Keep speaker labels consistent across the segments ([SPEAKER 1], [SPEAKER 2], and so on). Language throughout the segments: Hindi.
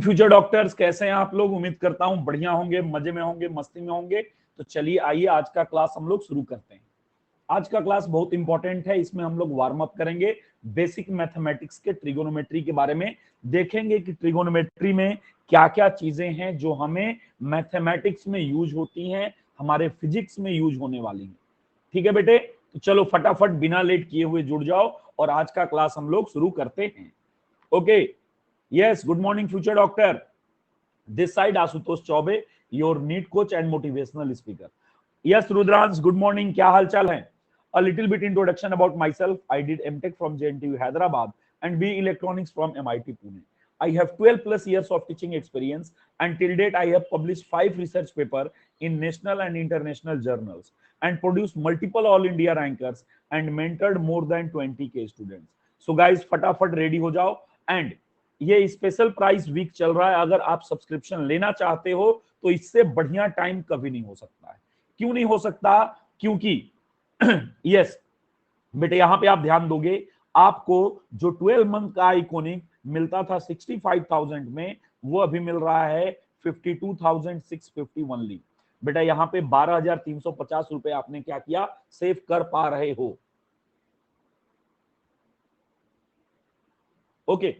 [SPEAKER 1] फ्यूचर डॉक्टर्स, कैसे हैं आप लोग? उम्मीद करता हूं बढ़िया होंगे, मजे में होंगे, मस्ती में होंगे। तो चलिए आइए आज का क्लास हम लोग शुरू करते हैं। आज का क्लास बहुत इंपॉर्टेंट है। इसमें हम लोग वार्म अप करेंगे बेसिक मैथमेटिक्स के ट्रिगोनोमेट्री के बारे में। देखेंगे कि ट्रिगोनोमेट्री में क्या क्या चीजें हैं जो हमें मैथमेटिक्स में यूज होती हैं, हमारे फिजिक्स में यूज होने वाली हैं। ठीक है बेटे, तो चलो फटाफट बिना लेट किए हुए जुड़ जाओ और आज का क्लास हम लोग शुरू करते हैं। Okay, yes, good morning future doctor. This side Ashutosh Chaube, your NEET coach and motivational speaker. Yes, Rudransh, good morning. क्या हाल चाल है? A little bit introduction about myself. I did MTech from JNTU Hyderabad and BE Electronics from MIT Pune. I have 12 plus years of teaching experience and till date I have published 5 research papers in national and international journals and produced multiple all India rankers and mentored more than 20k students. So guys, फटाफट रेडी हो जाओ। एंड ये स्पेशल प्राइस वीक चल रहा है। अगर आप सब्सक्रिप्शन लेना चाहते हो तो इससे बढ़िया टाइम कभी नहीं हो सकता है। क्यों नहीं हो सकता? क्योंकि यस बेटे, यहां पे आप ध्यान दोगे, आपको जो 12 मंथ का आइकॉनिक मिलता था 65,000 में, वो अभी मिल रहा है 52,650 ओनली। बेटा यहां पे 12,350 रुपए आपने क्या किया, सेव कर पा रहे हो। ओके,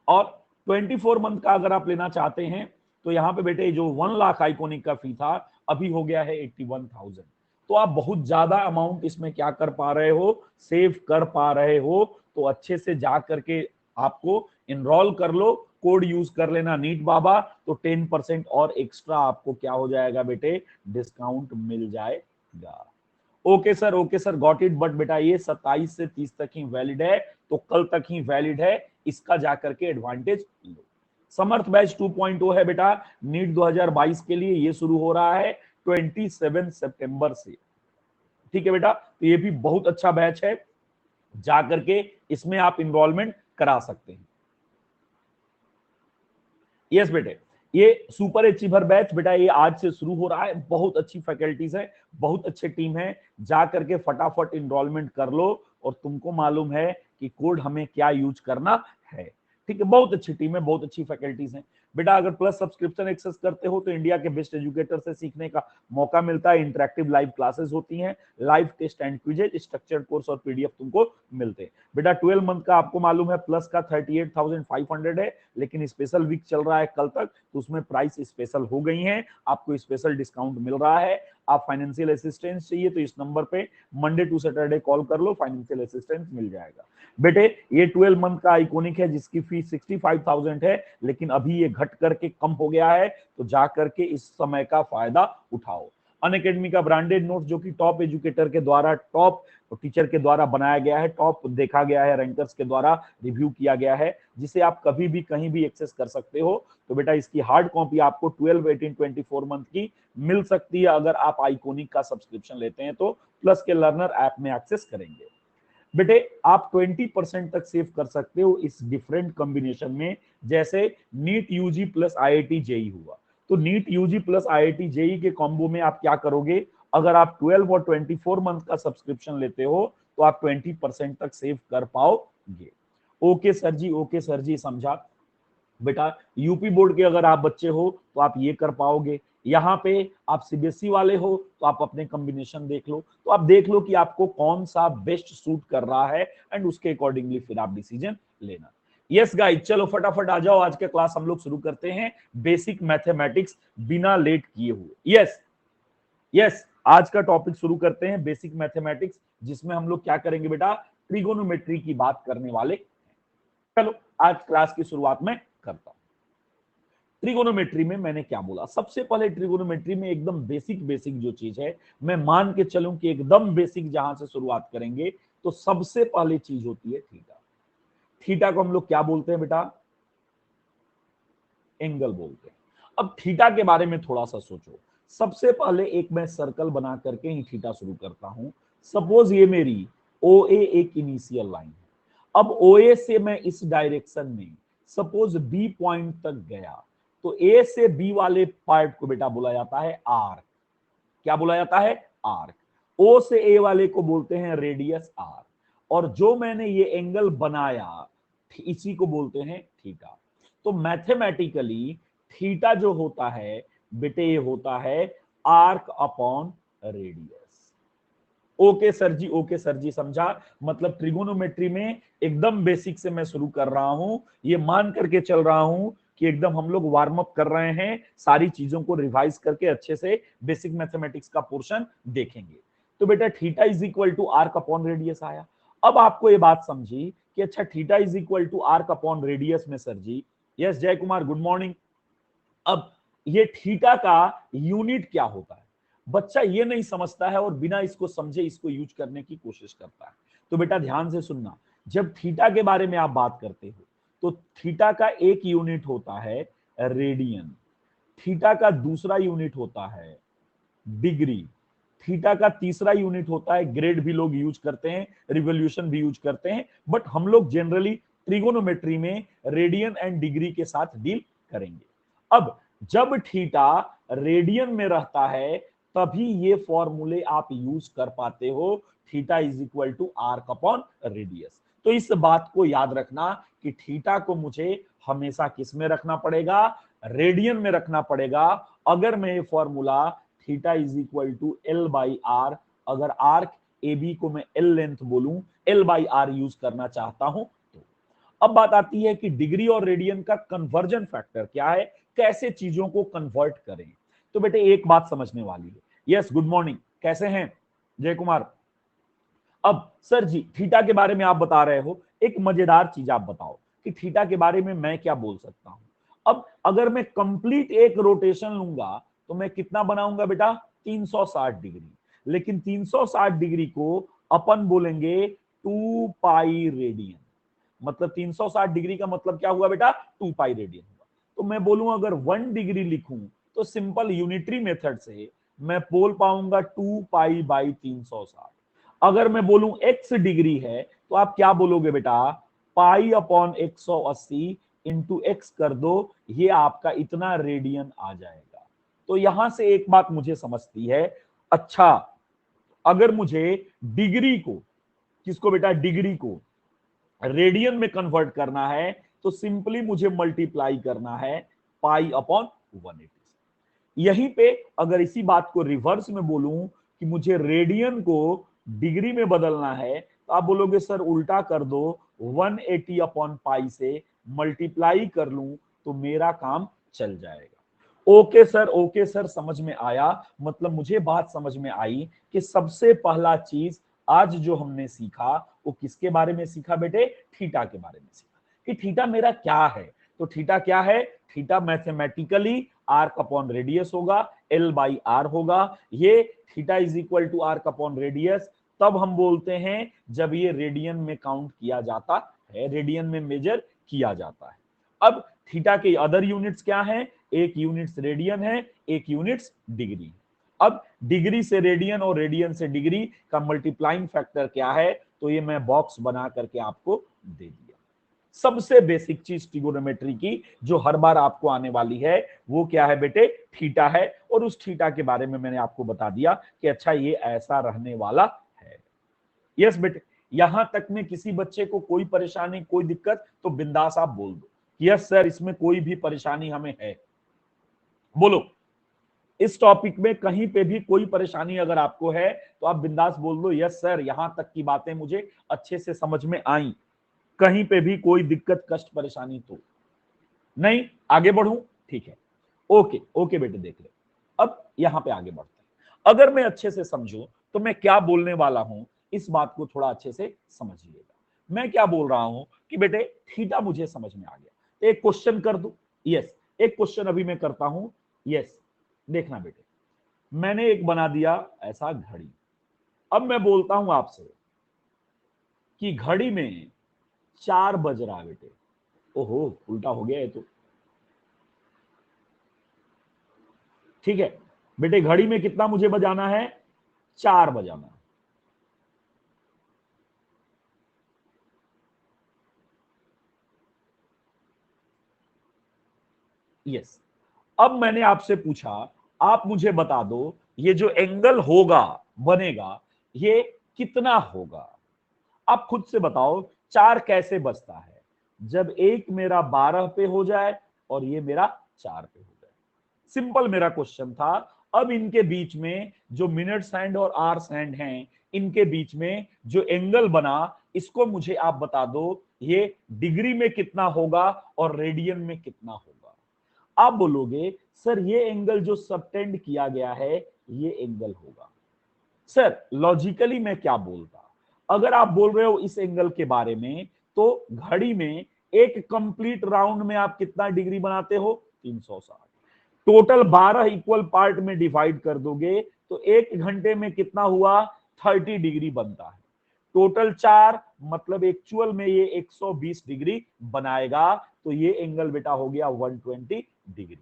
[SPEAKER 1] और 24 मंथ का अगर आप लेना चाहते हैं तो यहाँ पे बेटे जो 1 लाख आइकॉनिक का फी था अभी हो गया है 81,000। तो आप बहुत ज्यादा अमाउंट इसमें क्या कर पा रहे हो, सेव कर पा रहे हो। तो अच्छे से जा करके आपको इनरोल कर लो, कोड यूज कर लेना नीट बाबा, तो 10% और एक्स्ट्रा आपको क्या हो जाएगा बेटे, डिस्काउंट मिल जाएगा। Okay sir, okay sir, got it. But बेटा ये 27 से 30 तक ही वैलिड है, तो कल तक ही वैलिड है, इसका जाकर के एडवांटेज लो। समर्थ बैच 2.0 है बेटा, नीट 2022 के लिए ये शुरू हो रहा है 27 सितंबर से। ठीक है बेटा, तो ये भी बहुत अच्छा बैच है, जाकर के इसमें आप इनरोलमेंट करा सकते हैं। यस बेटे, ये सुपर अचीवर बैच बेटा ये आज से शुरू हो रहा है। बहुत अच्छी फैकल्टीज है, बहुत अच्छे टीम है, जा करके फटाफट इनरोलमेंट कर लो और तुमको मालूम है कि कोड हमें क्या यूज करना है। ठीक है, बहुत अच्छी टीम है, बहुत अच्छी फैकल्टीज हैं बेटा। अगर प्लस सब्सक्रिप्शन एक्सेस करते हो तो इंडिया के बेस्ट एजुकेटर से सीखने का मौका मिलता है। इंटरेक्टिव लाइव क्लासेस होती हैं, live test and quizzes, structured course और पीडीएफ तुमको मिलते हैं बेटा। 12 मंथ का आपको मालूम है प्लस का 38,500 है, लेकिन स्पेशल वीक चल रहा है कल तक, तो उसमें प्राइस स्पेशल हो गई है, आपको स्पेशल डिस्काउंट मिल रहा है। आप फाइनेंशियल असिस्टेंस चाहिए तो इस नंबर पे मंडे टू सैटरडे कॉल कर लो, फाइनेंशियल असिस्टेंस मिल जाएगा बेटे। ये 12 मंथ का आइकॉनिक है जिसकी फीस 65,000 है, लेकिन अभी ये घट करके कम हो गया है, तो जा करके इस समय का फायदा उठाओ। अनअकैडमी का ब्रांडेड नोट जो कि टॉप एजुकेटर के द्वारा, टॉप टीचर के द्वारा बनाया गया है, टॉप देखा गया है, रैंकर्स के द्वारा रिव्यू किया गया है, जिसे आप कभी भी कहीं भी एक्सेस कर सकते हो। तो बेटा इसकी हार्ड कॉपी आपको 12, 18, 24 मंथ की मिल सकती है अगर आप आइकॉनिक का सब्सक्रिप्शन लेते हैं तो प्लस के लर्नर ऐप में एक्सेस करेंगे। बेटे आप 20% तक सेव कर सकते हो इस डिफरेंट कॉम्बिनेशन में, जैसे NEET UG plus IIT JEE हुआ। तो NEET UG plus IIT JEE के कॉम्बो में आप क्या करोगे, अगर आप 12 और 24 मंथ का सब्सक्रिप्शन लेते हो तो आप 20% तक सेव कर पाओगे। Okay sir ji, okay sir ji, समझा बेटा। यूपी बोर्ड के अगर आप बच्चे हो तो आप ये कर पाओगे। यहाँ पे आप सीबीएसई वाले हो तो आप अपने कॉम्बिनेशन देख लो, तो आप देख लो कि आपको कौन सा बेस्ट सूट कर रहा है एंड उसके अकॉर्डिंगली फिर आप डिसीजन लेना। यस गाइस, चलो फटाफट आ जाओ, आज का क्लास हम लोग शुरू करते हैं बेसिक मैथमेटिक्स बिना लेट किए हुए। यस यस, आज का टॉपिक शुरू करते हैं बेसिक मैथमेटिक्स, जिसमें हम लोग क्या करेंगे बेटा, ट्रिगोनोमेट्री की बात करने वाले। चलो आज क्लास की शुरुआत में करता हूं। ट्रिगोनोमेट्री में मैंने क्या बोला, सबसे पहले ट्रिगोनोमेट्री में एकदम बेसिक बेसिक जो चीज है, मैं मान के चलूं कि एकदम बेसिक जहां से शुरुआत करेंगे, तो सबसे पहले चीज होती है थीटा। थीटा को हम लोग क्या बोलते हैं बेटा, एंगल बोलते हैं। अब थीटा के बारे में थोड़ा सा सोचो। सबसे पहले एक मैं सर्कल बना करके ही थीटा शुरू करता हूं। सपोज ये मेरी ओ ए एक इनिशियल लाइन है। अब ओ ए से मैं इस डायरेक्शन में सपोज बी पॉइंट तक गया, तो ए से बी वाले पार्ट को बेटा बोला जाता है आर्क। क्या बोला जाता है, आर्क। ओ से ए वाले को बोलते हैं रेडियस आर, और जो मैंने ये एंगल बनाया इसी को बोलते हैं थीटा। तो मैथमेटिकली थीटा जो होता है बेटे ये होता है arc upon radius. Okay sir ji, okay sir ji, समझा। मतलब ट्रिगोनोमेट्री में एकदम बेसिक से मैं शुरू कर रहा हूं, ये मान करके चल रहा हूं कि एकदम हम लोग वार्म अप कर रहे हैं, सारी चीजों को रिवाइज करके अच्छे से बेसिक मैथमेटिक्स का पोर्शन देखेंगे। तो बेटा theta is equal to arc upon radius आया। अब आपको ये बात समझी कि अच्छा theta is equal to arc upon radius में sir ji, yes Jay Kumar good morning. अब ये थीटा का यूनिट क्या होता है बच्चा ये नहीं समझता है और बिना इसको समझे इसको यूज करने की कोशिश करता है। तो बेटा ध्यान से सुनना, जब थीटा के बारे में आप बात करते हो तो थीटा का एक यूनिट होता है रेडियन, थीटा का दूसरा यूनिट होता है डिग्री, थीटा का तीसरा यूनिट होता है ग्रेड, भी लोग यूज करते हैं, रिवोल्यूशन भी यूज करते हैं, बट हम लोग जनरली ट्रिगोनोमेट्री में रेडियन एंड डिग्री के साथ डील करेंगे। अब जब थीटा रेडियन में रहता है तभी ये फॉर्मूले आप यूज कर पाते हो, theta is equal to arc upon radius. तो इस बात को याद रखना कि थीटा को मुझे हमेशा किस में रखना पड़ेगा, रेडियन में रखना पड़ेगा। अगर मैं ये formula theta is equal to L by R, अगर आर्क ए बी को मैं एल लेंथ बोलूं, एल बाई आर यूज करना चाहता हूं तो। अब बात आती है कि डिग्री और रेडियन का कन्वर्जन फैक्टर क्या है, कैसे चीजों को कन्वर्ट करें। तो बेटे एक बात समझने वाली है। यस गुड मॉर्निंग, कैसे हैं जय कुमार। अब सर जी थीटा के बारे में आप बता रहे हो, एक मजेदार चीज आप बताओ कि थीटा के बारे में मैं क्या बोल सकता हूं। अब अगर मैं कंप्लीट एक रोटेशन लूंगा तो मैं कितना बनाऊंगा बेटा, 360 डिग्री। लेकिन 360 डिग्री को अपन बोलेंगे 2 पाई रेडियन। मतलब 360 डिग्री का मतलब क्या हुआ बेटा, 2 पाई रेडियन हुआ। तो मैं बोलूं अगर 1 डिग्री लिखूं तो सिंपल यूनिटरी मेथड से मैं बोल पाऊंगा 2 पाई बाई 360। अगर मैं बोलूं x डिग्री है तो आप क्या बोलोगे बेटा, पाई अपॉन 180 इंटू एक्स कर दो, ये आपका इतना रेडियन आ जाएगा। तो यहां से एक बात मुझे समझती है, अच्छा अगर मुझे डिग्री को, किसको बेटा, डिग्री को रेडियन में कन्वर्ट करना है तो सिंपली मुझे मल्टीप्लाई करना है पाई अपॉन 180। यहीं पे अगर इसी बात को रिवर्स में बोलूं कि मुझे रेडियन को डिग्री में बदलना है तो आप बोलोगे सर उल्टा कर दो, 180 अपॉन पाई से मल्टीप्लाई कर लूं तो मेरा काम चल जाएगा। ओके सर समझ में आया। मतलब मुझे बात समझ में आई कि सबसे पहला चीज आज जो हमने सीखा वो किसके बारे में सीखा बेटे, थीटा के बारे में सीखा कि थीटा मेरा क्या है। तो थीटा क्या है, theta mathematically arc upon radius होगा, एल बाई आर होगा। ये theta is equal to arc upon radius तब हम बोलते हैं जब ये रेडियन में काउंट किया जाता है, रेडियन में मेजर किया जाता है। अब थीटा के अदर यूनिट्स क्या हैं, एक यूनिट्स रेडियन है, एक यूनिट्स डिग्री। अब डिग्री से रेडियन और रेडियन से डिग्री का मल्टीप्लाइंग फैक्टर क्या है, तो ये मैं बॉक्स बना करके आपको दे दिया। सबसे बेसिक चीज ट्रिगोनोमेट्री की जो हर बार आपको आने वाली है वो क्या है बेटे, थीटा है। और उस थीटा के बारे में मैंने आपको बता दिया कि अच्छा ये ऐसा रहने वाला है। यस बेटे, यहां तक में किसी बच्चे को कोई परेशानी, कोई दिक्कत तो बिंदास आप बोल दो, यस सर इसमें कोई भी परेशानी हमें है, बोलो। इस टॉपिक में कहीं पे भी कोई परेशानी अगर आपको है तो आप बिंदास बोल दो, यस सर यहां तक की बातें मुझे अच्छे से समझ में आई, कहीं पे भी कोई दिक्कत कष्ट परेशानी तो नहीं, आगे बढ़ूं, ठीक है। ओके ओके बेटे देख ले। अब यहां पे आगे बढ़ते हैं। अगर मैं अच्छे से समझूं तो मैं क्या बोलने वाला हूं, इस बात को थोड़ा अच्छे से समझिएगा। मैं क्या बोल रहा हूं कि बेटे थीटा मुझे समझ में आ गया, एक क्वेश्चन कर दूं। यस, एक क्वेश्चन अभी मैं करता हूं। यस, देखना बेटे, मैंने एक बना दिया ऐसा घड़ी। अब मैं बोलता हूं आपसे कि घड़ी में 4 बज रहा है बेटे। ओहो उल्टा हो गया है तो, ठीक है बेटे, घड़ी में कितना मुझे बजाना है, 4 बजाना है। यस, अब मैंने आपसे पूछा, आप मुझे बता दो ये जो एंगल होगा, बनेगा, ये कितना होगा। आप खुद से बताओ 4 कैसे बचता है। जब एक मेरा 12 पे हो जाए और ये मेरा 4 पे हो जाए। सिंपल मेरा क्वेश्चन था। अब इनके बीच में जो मिनट्स हैंड और आवर्स हैंड हैं, इनके बीच में जो एंगल बना, इसको मुझे आप बता दो ये डिग्री में कितना होगा और रेडियन में कितना होगा। आप बोलोगे सर ये एंगल जो सबटेंड किया गया है ये एंगल होगा। सर लॉजिकली मैं क्या बोलता, अगर आप बोल रहे हो इस एंगल के बारे में, तो घड़ी में एक कंप्लीट राउंड में आप कितना डिग्री बनाते हो? 360। टोटल 12 इक्वल पार्ट में डिवाइड कर दोगे तो एक घंटे में कितना हुआ? 30 डिग्री बनता है। टोटल 4 मतलब एक्चुअल में ये 120 डिग्री बनाएगा। तो ये एंगल बेटा हो गया 120 डिग्री।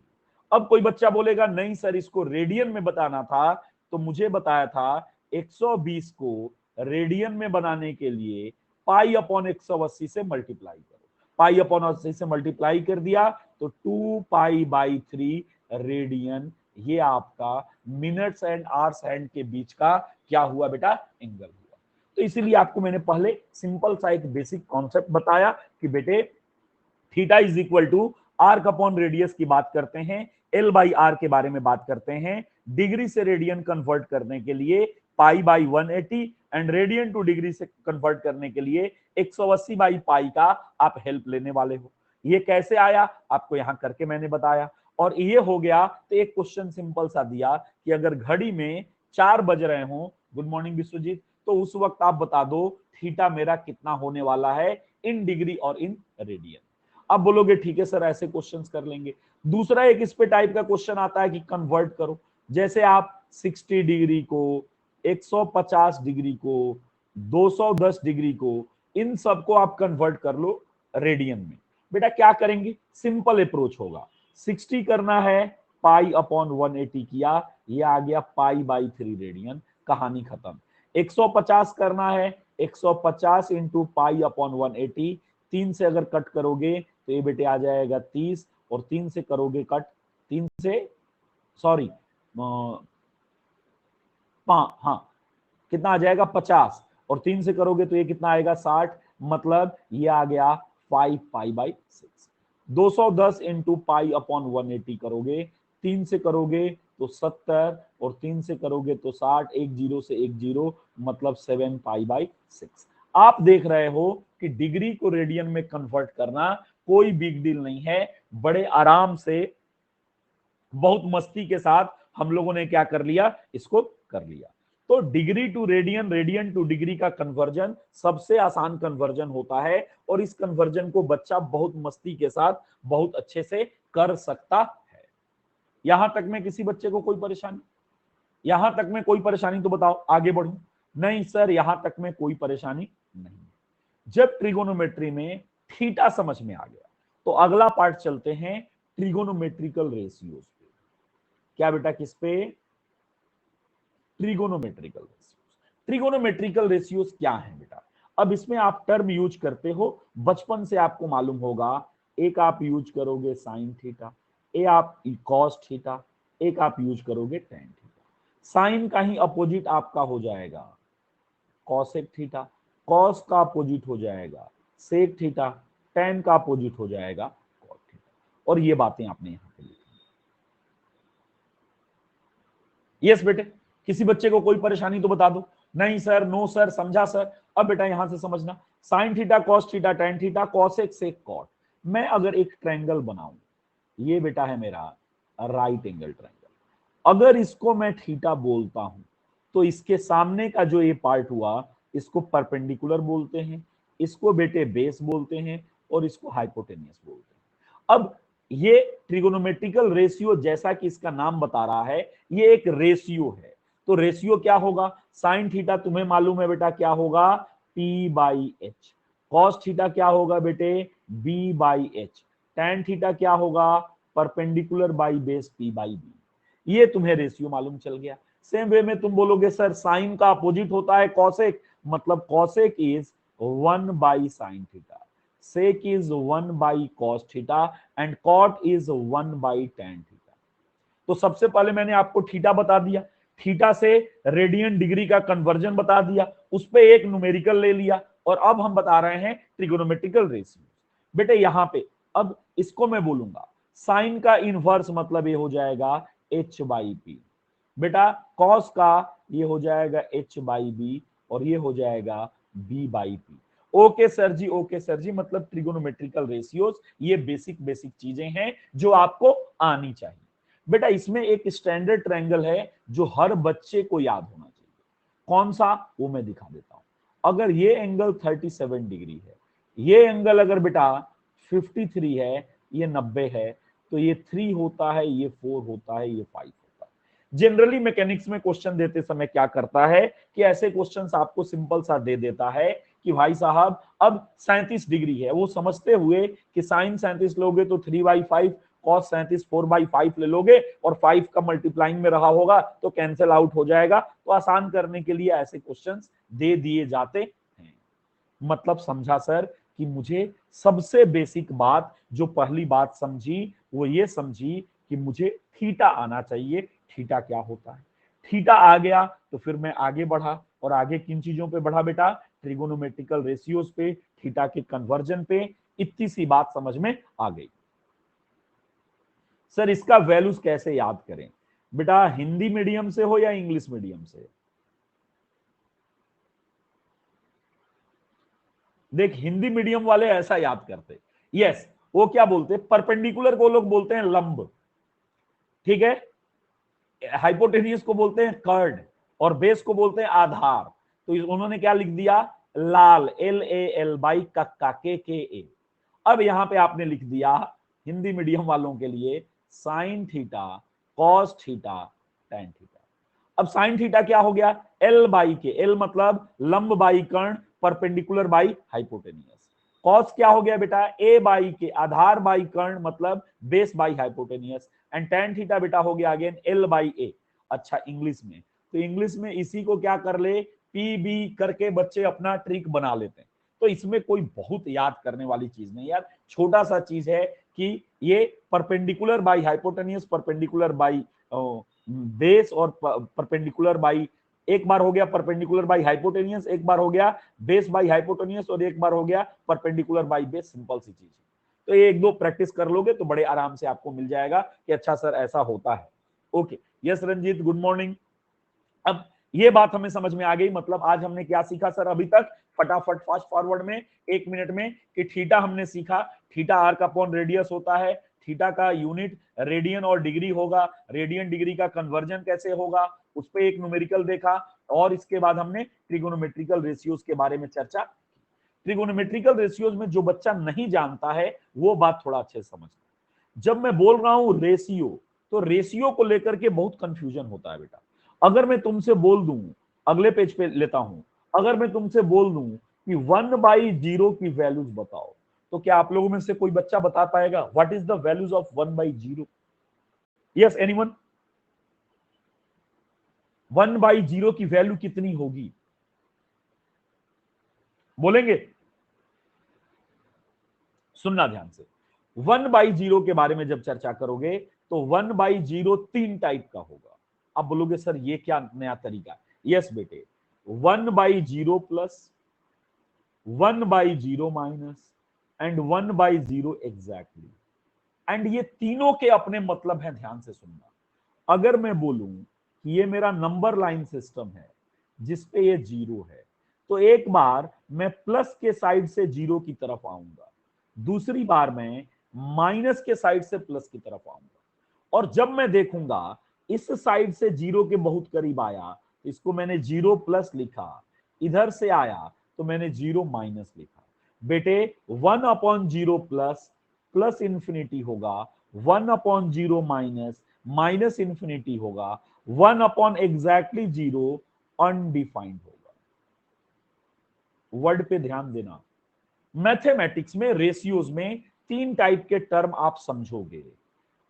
[SPEAKER 1] अब कोई बच्चा बोलेगा नहीं सर इसको रेडियन में बताना था, तो मुझे बताया था 120 को रेडियन में बनाने के लिए पाई अपॉन 180 से मल्टीप्लाई करो। पाई अपॉन 80 से मल्टीप्लाई कर दिया तो 2 पाई बाई 3 रेडियन, ये आपका मिनट्स एंड आवर्स हैंड के बीच का क्या हुआ बेटा? एंगल हुआ। तो इसीलिए आपको मैंने पहले सिंपल सा एक बेसिक कॉन्सेप्ट बताया कि बेटे theta is equal to arc upon radius की बात करते हैं, एल बाई आर के बारे में बात करते हैं, डिग्री से रेडियन कन्वर्ट करने के लिए pi by 180 and radian to degree से कन्वर्ट करने के लिए 180 बाई पाई का आप हेल्प लेने वाले हो। ये कैसे आया आपको यहां करके मैंने बताया। और ये हो गया तो एक क्वेश्चन सिंपल सा दिया कि अगर घड़ी में 4 बज रहे हो, गुड मॉर्निंग विश्वजीत, तो उस वक्त आप बता दो थीटा मेरा कितना होने वाला है इन डिग्री और इन रेडियन। अब बोलोगे ठीक है सर ऐसे क्वेश्चंस कर लेंगे। दूसरा एक इस पे टाइप का क्वेश्चन आता है कि कन्वर्ट करो, जैसे आप 60 डिग्री को, 150 डिग्री को, 210 डिग्री को, इन सबको आप कन्वर्ट कर लो रेडियन में। बेटा क्या करेंगे? सिंपल अप्रोच होगा। 60 करना है, पाई अपॉन 180 किया, ये आ गया पाई बाई 3 रेडियन, कहानी खत्म। 150 करना है, 150 इंटू पाई अपॉन 180, 3 से अगर कट करोगे तो ये बेटे आ जाएगा 30, और 3 से करोगे कट, 3 से सॉरी हाँ कितना आ जाएगा? 50, और 3 से करोगे तो ये कितना आएगा? 60, मतलब ये आ गया 5 pi by 6। 210 into pi upon 180 करोगे, 3 से करोगे तो 70, और 3 से करोगे तो 60, एक जीरो से एक जीरो, मतलब 7 पाई बाई 6। आप देख रहे हो कि डिग्री को रेडियन में कन्वर्ट करना कोई बिग डील नहीं है, बड़े आराम से बहुत मस्ती के साथ हम लोगों ने क्या कर लिया? इसको कर लिया। तो degree to radian, radian to degree का कन्वर्जन सबसे आसान कन्वर्जन होता है, और इस कन्वर्जन को बच्चा बहुत मस्ती के साथ बहुत अच्छे से कर सकता है। यहां तक में किसी बच्चे को कोई परेशानी? यहां तक में कोई परेशानी तो बताओ, आगे बढ़ू? नहीं सर यहां तक में कोई परेशानी नहीं। जब ट्रिगोनोमेट्री में थीटा समझ में आ गया तो अगला पार्ट चलते हैं ट्रिगोनोमेट्रिकल रेशियोज पे। क्या बेटा? किस पे? Trigonometrical ratios. ट्रिगोनोमेट्रिकल रेशियोज क्या है बेटा? अब इसमें आप टर्म यूज करते हो, बचपन से आपको मालूम होगा। एक आप यूज करोगे साइन थीटा, एक आप कॉस थीटा, एक आप यूज करोगे टेन थीटा। साइन का ही अपोजिट आपका हो जाएगा कॉसेक थीटा, कॉस का अपोजिट हो जाएगा सेक थीटा, टेन का अपोजिट हो जाएगा कॉट थीटा। और ये बातें आपने यहां पे लिखी। यस बेटे, किसी बच्चे को कोई परेशानी तो बता दो। नहीं सर, नो सर, समझा सर। अब बेटा यहां से समझना, sine theta, cos theta, tan theta, cosec sec cot. मैं अगर एक ट्रायंगल बनाऊं, ये बेटा है मेरा राइट एंगल ट्रायंगल, अगर इसको मैं थीटा बोलता हूं तो इसके सामने का जो ये पार्ट हुआ इसको परपेंडिकुलर बोलते हैं, इसको बेटे बेस बोलते हैं, और इसको हाइपोटेनियस बोलते हैं। अब ये ट्रिगोनोमेट्रिकल रेशियो जैसा कि इसका नाम बता रहा है, ये एक रेशियो है। तो रेशियो क्या होगा? साइन थीटा तुम्हें मालूम है बेटा क्या होगा? P by H. Cos theta क्या होगा बेटे? B by H. Tan theta क्या होगा? Perpendicular by base P by B. ये तुम्हें रेशियो मालूम चल गया। सेम वे में तुम बोलोगे सर साइन का अपोजिट होता है कॉसेक, मतलब cosec is 1 by sine theta, sec is 1 by cos theta and cot is 1 by tan theta। तो सबसे पहले मैंने आपको थीटा बता दिया, थीटा से रेडियन डिग्री का कन्वर्जन बता दिया, उस पे एक न्यूमेरिकल ले लिया, और अब हम बता रहे हैं ट्रिगोनोमेट्रिकल रेशियो। बेटे यहां पे अब इसको मैं बोलूंगा साइन का इनवर्स मतलब ये हो जाएगा h/p। बेटा कॉस का ये हो जाएगा h/b और ये हो जाएगा b/p। Okay sir ji, okay sir जी, मतलब ट्रिगोनोमेट्रिकल रेशियोज ये बेसिक बेसिक चीजें हैं जो आपको आनी चाहिए। बेटा इसमें एक स्टैंडर्ड ट्रायंगल है जो हर बच्चे को याद होना चाहिए। कौन सा, वो मैं दिखा देता हूं। अगर ये एंगल 37 डिग्री है, ये एंगल अगर बेटा 53 है, ये 90 है, तो ये 3 होता है, ये 4 होता है, ये 5 होता है। जनरली मैकेनिक्स में क्वेश्चन देते समय क्या करता है कि ऐसे क्वेश्चंस आपको सिंपल सा दे देता है कि भाई साहब अब 37 डिग्री है, वो समझते हुए कि साइन 37 लोगे तो 3/5, कॉस 37 4/5 ले लोगे और 5 का मल्टीप्लाइंग में रहा होगा तो कैंसिल आउट हो जाएगा। तो आसान करने के लिए ऐसे क्वेश्चंस दे दिए जाते हैं। मतलब समझा सर कि मुझे सबसे बेसिक बात जो पहली बात समझी वो ये समझी कि मुझे थीटा आना चाहिए। थीटा क्या होता है, थीटा आ गया तो फिर मैं आगे बढ़ा, और आगे किन चीजों पे बढ़ा बेटा, ट्रिगोनोमेट्रिकल रेशियोज पे, थीटा के कन्वर्जन पे। इतनी सी बात समझ में आ गई। सर इसका वैल्यूज कैसे याद करें, बेटा हिंदी मीडियम से हो या इंग्लिश मीडियम से? देख हिंदी मीडियम वाले ऐसा याद करते, यस वो क्या बोलते, परपेंडिकुलर को लोग बोलते हैं लंब, ठीक है, हाइपोटेनियस को बोलते हैं कर्ड, और बेस को बोलते हैं आधार। तो उन्होंने क्या लिख दिया, लाल, LAL/KKA। अब यहां पे आपने लिख दिया हिंदी मीडियम वालों के लिए sine theta, cos theta, tan theta. अब साइन थीटा क्या हो गया, L/K, एल मतलब लंब बाई कर्ण, परपेंडिकुलर बाई हाइपोटेनियस। कॉस क्या हो गया बेटा, A/K, आधार बाई कर्ण मतलब base by hypotenuse. And tan theta बेटा हो गया अगेन L/A। अच्छा इंग्लिश में, तो इंग्लिश में इसी को क्या कर ले, PB करके बच्चे अपना ट्रिक बना लेते हैं। तो इसमें कोई बहुत याद करने वाली चीज नहीं यार, छोटा सा चीज है कि ये perpendicular by hypotenuse, perpendicular by base, और परपेंडिकुलर बाई, एक बार हो गया परपेंडिकुलर बाई हाइपोटेनियस, एक बार हो गया बेस बाई हाइपोटेनियस, और एक बार हो गया परपेंडिकुलर बाई बेस। सिंपल सी चीज है। तो ये एक दो प्रैक्टिस कर लोगे तो बड़े आराम से आपको मिल जाएगा कि अच्छा सर ऐसा होता है। Okay, yes Ranjit, good morning. अब ये बात हमें समझ में आ गई, मतलब आज हमने क्या सीखा सर अभी तक, फटाफट फास्ट फॉरवर्ड में 1 मिनट में, कि थीटा हमने सीखा, थीटा आर्क अपॉन रेडियस होता है, थीटा का यूनिट रेडियन और डिग्री होगा, रेडियन डिग्री का कन्वर्जन कैसे होगा उस पर एक न्यूमेरिकल देखा, और इसके बाद हमने ट्रिगोनोमेट्रिकल रेशियोज के बारे में चर्चा। ट्रिगोनोमेट्रिकल रेशियोज में जो बच्चा नहीं जानता है वो बात थोड़ा अच्छे से समझना। जब मैं बोल रहा हूं रेशियो, तो रेशियो को लेकर के बहुत कंफ्यूजन होता है बेटा। अगर मैं तुमसे बोल दूं, अगले पेज पे लेता हूं, अगर मैं तुमसे बोल दूं कि 1/0 की वैल्यूज बताओ, तो क्या आप लोगों में से कोई बच्चा बता पाएगा what is the values of 1/0? Yes anyone? 1/0 की वैल्यू कितनी होगी, बोलेंगे? सुनना ध्यान से, 1/0 के बारे में जब चर्चा करोगे तो 1/0 तीन टाइप का होगा। आप बोलोगे सर ये क्या नया तरीका? यस बेटे, 1/0 plus, 1/0 minus, and 1/0 exactly. And ये तीनों के अपने मतलब है, ध्यान से सुनना। अगर मैं बोलूं कि ये मेरा नंबर लाइन सिस्टम है जिसपे ये जीरो है, तो एक बार मैं प्लस के साइड से जीरो की तरफ आऊंगा, दूसरी बार मैं माइनस के साइड से प्लस की तरफ आऊंगा, और जब मैं देखूंगा इस साइड से जीरो के बहुत करीब आया, इसको मैंने जीरो प्लस लिखा, इधर से आया तो मैंने जीरो माइनस लिखा। बेटे 1/0 प्लस, प्लस इंफिनिटी होगा, 1/0 माइनस, माइनस इंफिनिटी होगा, 1 एग्जैक्टली जीरो अनडिफाइंड होगा। वर्ड पे ध्यान देना। मैथमेटिक्स में रेशियोज में तीन टाइप के टर्म आप समझोगे,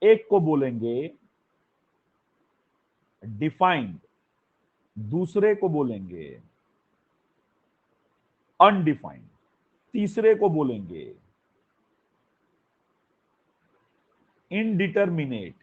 [SPEAKER 1] एक को बोलेंगे डिफाइंड, दूसरे को बोलेंगे अनडिफाइंड, तीसरे को बोलेंगे इनडिटरमिनेट।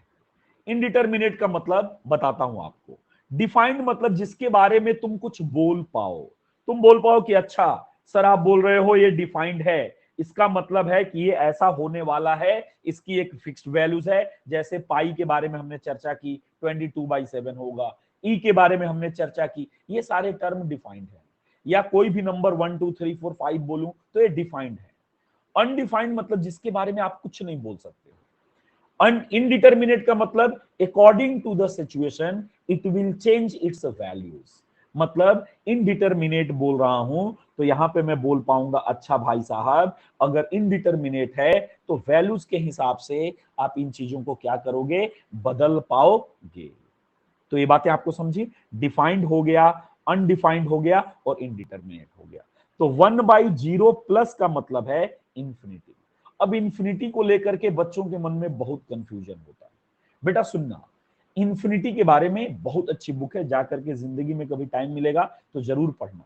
[SPEAKER 1] इनडिटरमिनेट का मतलब बताता हूं आपको, डिफाइंड मतलब जिसके बारे में तुम कुछ बोल पाओ, तुम बोल पाओ कि अच्छा सर आप बोल रहे हो ये डिफाइंड है, इसका मतलब है कि ये ऐसा होने वाला है, इसकी एक फिक्स्ड वैल्यूज है। जैसे पाई के बारे में हमने चर्चा की 22/7 होगा, ई के बारे में हमने चर्चा की, ये सारे टर्म डिफाइंड है। या कोई भी नंबर 1 2 3 4 5 बोलूं तो ये डिफाइंड है। अनडिफाइंड मतलब जिसके बारे में आप कुछ नहीं बोल सकते। इनडिटर्मिनेट का मतलब according to the situation it will change its values. मतलब इनडिटर्मिनेट बोल रहा हूं तो यहां पे मैं बोल पाऊंगा अच्छा भाई साहब, अगर इनडिटर्मिनेट है तो वैल्यूज के हिसाब से आप इन चीजों को क्या करोगे, बदल पाओगे। तो ये बातें आपको समझी, डिफाइंड हो गया, अनडिफाइंड हो गया और इनडिटर्मिनेट हो गया। तो 1/0 प्लस का मतलब है इंफिनिटी। अब इंफिनिटी को लेकर के बच्चों के मन में बहुत कंफ्यूजन होता है। बेटा सुनना, इंफिनिटी के बारे में बहुत अच्छी बुक है, जाकर के जिंदगी में कभी टाइम मिलेगा तो जरूर पढ़ना।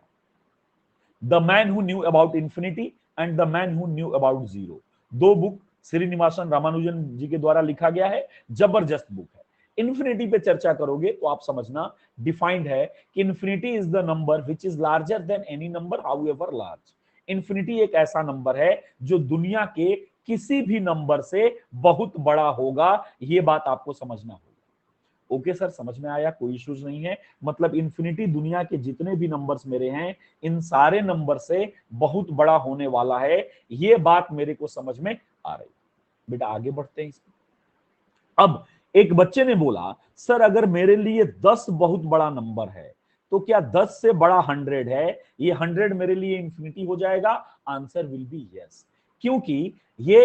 [SPEAKER 1] The man who knew about infinity and the man who knew about zero, दो बुक श्रीनिवासन रामानुजन जी के द्वारा लिखा गया है, जबरदस्त बुक है। इंफिनिटी पे चर्चा करोगे तो आप समझना, डिफाइंड है कि infinity is the number which is larger than any number how ever large. Infinity एक ऐसा नंबर है जो दुनिया के किसी भी नंबर से बहुत बड़ा होगा, ये बात आपको समझना होगा। ओके सर, समझ में आया, कोई इश्यूज नहीं है। मतलब इंफिनिटी दुनिया के जितने भी नंबर्स मेरे हैं इन सारे नंबर से बहुत बड़ा होने वाला है, ये बात मेरे को समझ में आ रही। बेटा आगे बढ़ते हैं इसमें। अब एक बच्चे ने बोला सर अगर मेरे लिए 10 बहुत बड़ा नंबर है तो क्या 10 से बड़ा 100 है, ये 100 मेरे लिए इंफिनिटी हो जाएगा? आंसर विल बी यस, क्योंकि ये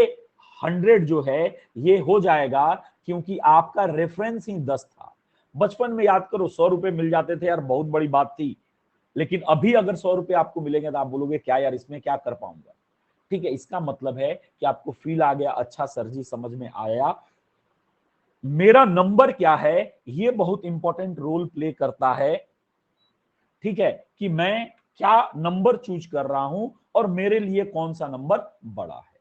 [SPEAKER 1] 100 जो है ये हो जाएगा क्योंकि आपका रेफरेंस ही 10 था। बचपन में याद करो 100 रुपए मिल जाते थे यार, बहुत बड़ी बात थी। लेकिन अभी अगर 100 रुपए आपको मिलेंगे तो आप बोलोगे क्या यार इसमें क्या कर पाऊंगा। ठीक है, इसका मतलब है कि आपको फील आ गया, अच्छा सर जी समझ में आया, मेरा नंबर क्या है ये बहुत इंपॉर्टेंट रोल प्ले करता है। ठीक है, कि मैं क्या नंबर चूज कर रहा हूं और मेरे लिए कौन सा नंबर बड़ा है।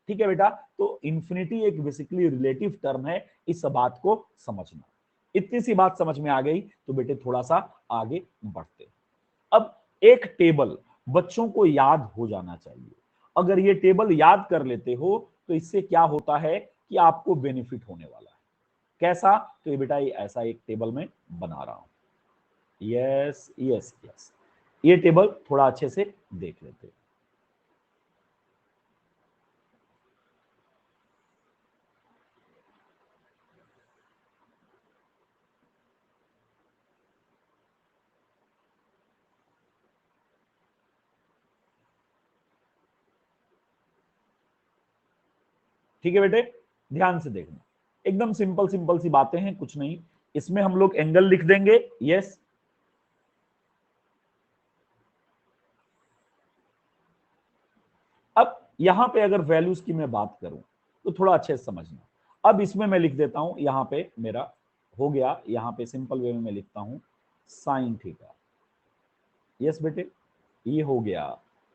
[SPEAKER 1] ठीक है बेटा, तो इंफिनिटी एक बेसिकली रिलेटिव टर्म है, इस बात को समझना। इतनी सी बात समझ में आ गई तो बेटे थोड़ा सा आगे बढ़ते। अब एक टेबल बच्चों को याद हो जाना चाहिए। अगर ये टेबल याद कर लेते हो तो इससे क्या होता है कि आपको बेनिफिट होने वाला है। कैसा? तो ये बेटा ये ऐसा एक टेबल में बना रहा हूं। यस यस यस, ये टेबल थोड़ा अच्छे से देख लेते हैं। ठीक है बेटे, ध्यान से देखना, एकदम सिंपल सिंपल सी बातें हैं, कुछ नहीं। इसमें हम लोग एंगल लिख देंगे। यस, अब यहां पे अगर वैल्यूज की मैं बात करूं तो थोड़ा अच्छे से समझना। अब इसमें मैं लिख देता हूं, यहां पे मेरा हो गया, यहां पे सिंपल वे में मैं लिखता हूं साइन थीटा। यस बेटे, ये हो गया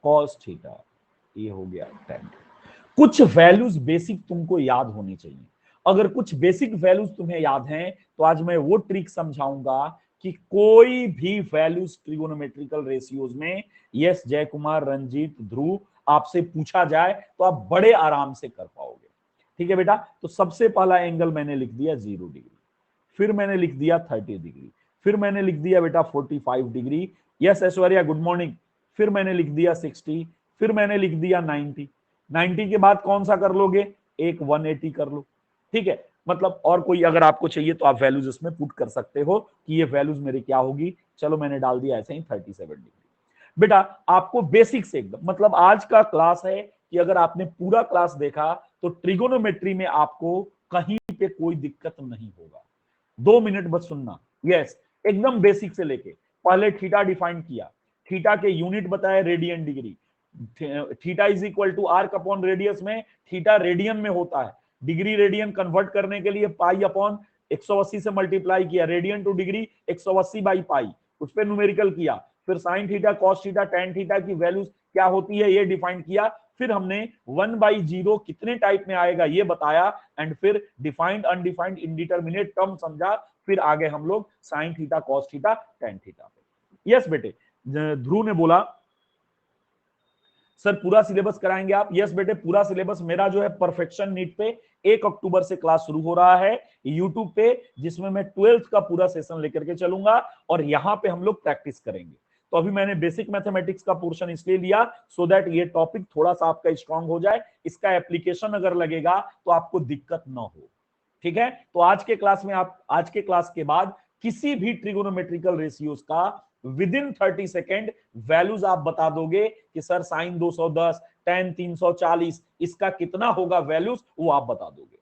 [SPEAKER 1] कॉस थीटा, ये हो गया टेन। कुछ वैल्यूज बेसिक तुमको याद होनी चाहिए। अगर कुछ बेसिक वैल्यूज तुम्हें याद हैं तो आज मैं वो ट्रिक समझाऊंगा कि कोई भी वैल्यूज ट्रिगोनोमेट्रिकल रेशियोज में, यस जय कुमार, रंजीत, ध्रुव, आपसे पूछा जाए तो आप बड़े आराम से कर पाओगे। ठीक है बेटा, तो सबसे पहला एंगल मैंने लिख दिया 0 डिग्री, फिर मैंने लिख दिया 30 डिग्री, फिर मैंने लिख दिया बेटा 45 degree. Yes Aishwarya good morning. फिर मैंने लिख दिया 60, फिर मैंने लिख दिया 90। 90 के बाद कौन सा कर लोगे, एक 180 कर लो। ठीक है, मतलब और कोई अगर आपको चाहिए तो आप वैल्यूज इसमें पुट कर सकते हो कि ये वैल्यूज मेरी क्या होगी। चलो मैंने डाल दिया ऐसे ही 37 डिग्री। बेटा आपको बेसिक से एकदम, मतलब आज का क्लास है कि अगर आपने पूरा क्लास देखा तो ट्रिगोनोमेट्री में आपको कहीं पे कोई दिक्कत नहीं होगा। 2 मिनट बस सुनना। यस, एकदम बेसिक से लेके पहले थीटा डिफाइन किया, थीटा के यूनिट बताया radian degree. Theta is equal to arc upon radius में थीटा रेडियन में होता है, डिग्री रेडियन कन्वर्ट करने के लिए पाई अपॉन 180 से मल्टीप्लाई किया, radian to degree 180 by pi, उस पर न्यूमेरिकल किया। फिर sign theta, cos theta, tan theta की वैल्यूज क्या होती है ये डिफाइन किया। फिर हमने 1/0 कितने टाइप में आएगा ये बताया, एंड फिर डिफाइंड, अनडिफाइंड, इंडिटरमिनेट टर्म समझा। फिर आगे हम लोग sign theta, cos theta, tan theta पे। यस बेटे, ध्रुव ने बोला सर पूरा सिलेबस कराएंगे आप? यस बेटे, पूरा सिलेबस मेरा जो है परफेक्शन नीट पे 1 अक्टूबर से क्लास शुरू हो रहा है यूट्यूब पे, जिसमें मैं 12th का पूरा सेशन लेकर के चलूंगा और यहाँ पे हम लोग प्रैक्टिस करेंगे। तो अभी मैंने बेसिक मैथमेटिक्स का पोर्शन इसलिए लिया सो दैट ये टॉपिक थोड़ा सा आपका स्ट्रांग हो जाए, इसका एप्लीकेशन अगर लगेगा तो आपको दिक्कत ना हो। ठीक है, तो आज के क्लास में आप, आज के क्लास के बाद किसी भी ट्रिगोनोमेट्रिकल रेशियोज का विद इन 30 सेकेंड वैल्यूज आप बता दोगे कि सर साइन 210, tan 340, इसका कितना होगा वैल्यूज, वो आप बता दोगे।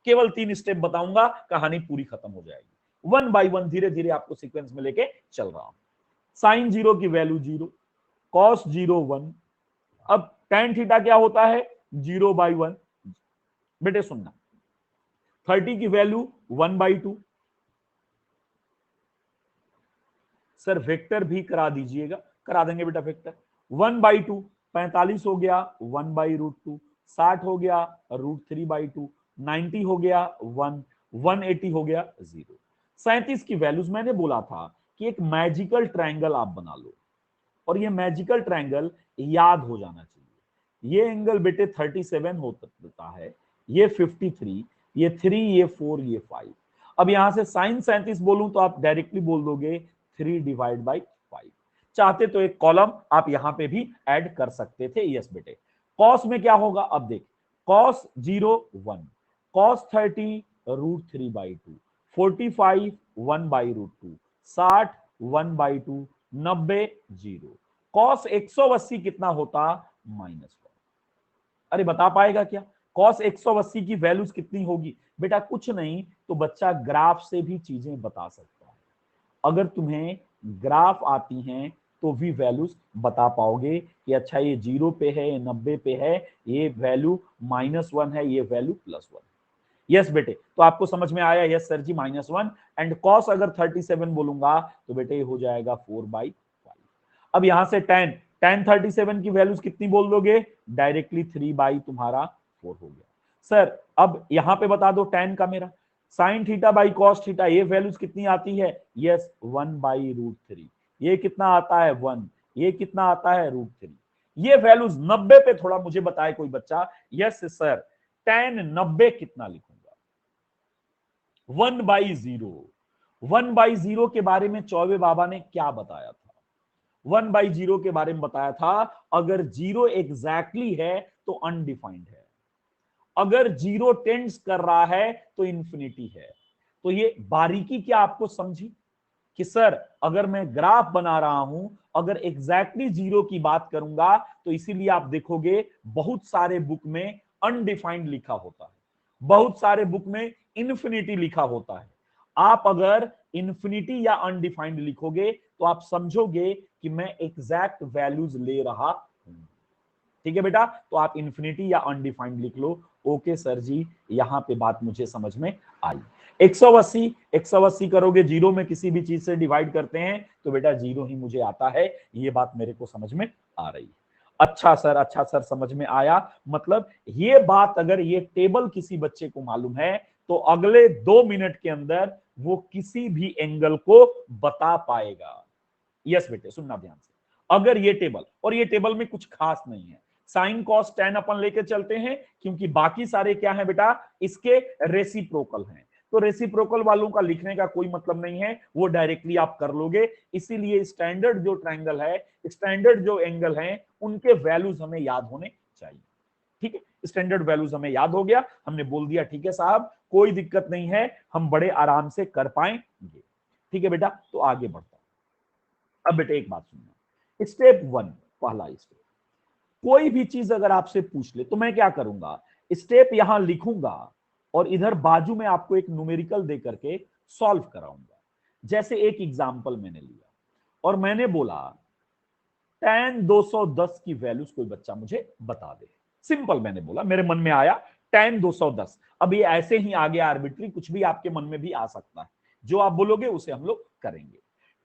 [SPEAKER 1] केवल 3 स्टेप बताऊंगा, कहानी पूरी खत्म हो जाएगी। 1 बाय 1 धीरे धीरे आपको सीक्वेंस में लेके चल रहा हूं। साइन 0 की वैल्यू 0, कॉस 0 1। अब tan थीटा क्या होता है? 0/1। बेटे सुनना, 30 की वैल्यू 1/2। सर वेक्टर भी करा दीजिएगा, करा देंगे बेटा वेक्टर। 1/2 45 हो गया 1/√2, 60 हो गया √3/2, 90 हो गया 1, 180 हो गया 0। 37 की वैल्यूज मैंने बोला था कि एक मैजिकल ट्रायंगल आप बना लो, और ये मैजिकल ट्रायंगल याद हो जाना चाहिए। ये एंगल बेटे 37 होता है, ये 53, ये 3, ये 4, ये 5। अब यहां से साइन 37 बोलूं तो आप डायरेक्टली बोल दोगे 3/5। चाहते तो एक कॉलम आप यहां पे भी ऐड कर सकते थे। यस बेटे, कॉस में क्या होगा? अब देख, कॉस 0 1, कॉस 30 √3/2, 45 1/√2, 60 1/2, 90 0। कॉस 180 कितना होता? -1। अरे बता पाएगा क्या? कॉस 180 की वैल्यूज कितनी होगी? बेटा कुछ नहीं तो बच्चा ग्राफ से भी चीजें बता सकता है। अगर तुम्हें ग्राफ आती हैं तो भी वैल्यूज बता पाओगे कि अच्छा ये 0 पे है, ये 90 पे है, ये वैल्यू -1 है, ये वैल्यू +1। यस बेटे, तो आपको समझ में आया? Yes sir ji, -1। And cos अगर 37 बोलूंगा तो बेटे ये हो जाएगा 4/5। अब यहां से tan 37 की वैल्यूज कितनी बोल दोगे? डायरेक्टली 3 तुम्हारा 4 हो गया। सर अब यहां पे बता दो tan का मेरा, sine theta by cos theta, ये वैल्यूज कितनी आती है? यस 1/√3। ये कितना आता है? 1। ये कितना आता है? √3। ये वैल्यूज 90 पे थोड़ा मुझे बताए कोई बच्चा। यस सर, tan 90 कितना लिखूंगा? 1/0। 1/0 के बारे में चौबे बाबा ने क्या बताया था? 1/0 के बारे में बताया था, अगर 0 एग्जैक्टली है तो अनडिफाइंड है, अगर 0 टेंड्स कर रहा है तो इंफिनिटी है। तो ये बारीकी क्या आपको समझी कि सर अगर मैं ग्राफ बना रहा हूं, अगर एग्जैक्टली 0 की बात करूंगा तो इसीलिए आप देखोगे बहुत सारे बुक में अनडिफाइंड लिखा होता है, बहुत सारे बुक में इन्फिनिटी लिखा होता है। आप अगर इन्फिनिटी या अनडिफाइंड लिखोगे तो आप समझोगे कि मैं एग्जैक्ट वैल्यूज ले रहा हूं। ठीक है बेटा, तो आप इन्फिनिटी या अनडिफाइंड लिख लो। ओके सर जी, यहां पे बात मुझे समझ में आई। 180 करोगे, 0 में किसी भी चीज से डिवाइड करते हैं तो बेटा 0 ही मुझे आता है। ये बात मेरे को समझ में आ रही है। अच्छा सर समझ में आया। मतलब ये बात अगर ये टेबल किसी बच्चे को मालूम है तो अगले 2 मिनट के अंदर वो किसी भी एंगल को बता पाएगा। यस बेटे सुनना ध्यान से, अगर ये टेबल, और ये टेबल में कुछ खास नहीं है, साइन कॉस tan अपन लेके चलते हैं क्योंकि बाकी सारे क्या है बेटा, इसके रेसिप्रोकल हैं। तो रेसिप्रोकल वालों का लिखने का कोई मतलब नहीं है, वो डायरेक्टली आप कर लोगे। इसीलिए स्टैंडर्ड जो ट्रायंगल है, स्टैंडर्ड जो एंगल हैं, उनके वैल्यूज हमें याद होने चाहिए। ठीक है, स्टैंडर्ड वैल्यूज हमें याद हो गया, हमने बोल दिया ठीक है साहब, कोई दिक्कत नहीं है, हम बड़े आराम से कर पाएंगे। ठीक है बेटा, तो आगे बढ़ता हूं। अब बेटे एक बात सुनना, स्टेप 1, पहला स्टेप, कोई भी चीज अगर आपसे पूछ ले तो मैं क्या करूंगा? स्टेप यहां लिखूंगा और इधर बाजू में आपको एक न्यूमेरिकल दे करके सॉल्व कराऊंगा। जैसे एक एग्जांपल मैंने लिया और मैंने बोला tan 210 की वैल्यूज कोई बच्चा मुझे बता दे। सिंपल मैंने बोला, मेरे मन में आया tan 210। अब ये ऐसे ही आगे आर्बिट्री कुछ भी आपके मन में भी आ सकता है, जो आप बोलोगे उसे हम लोग करेंगे।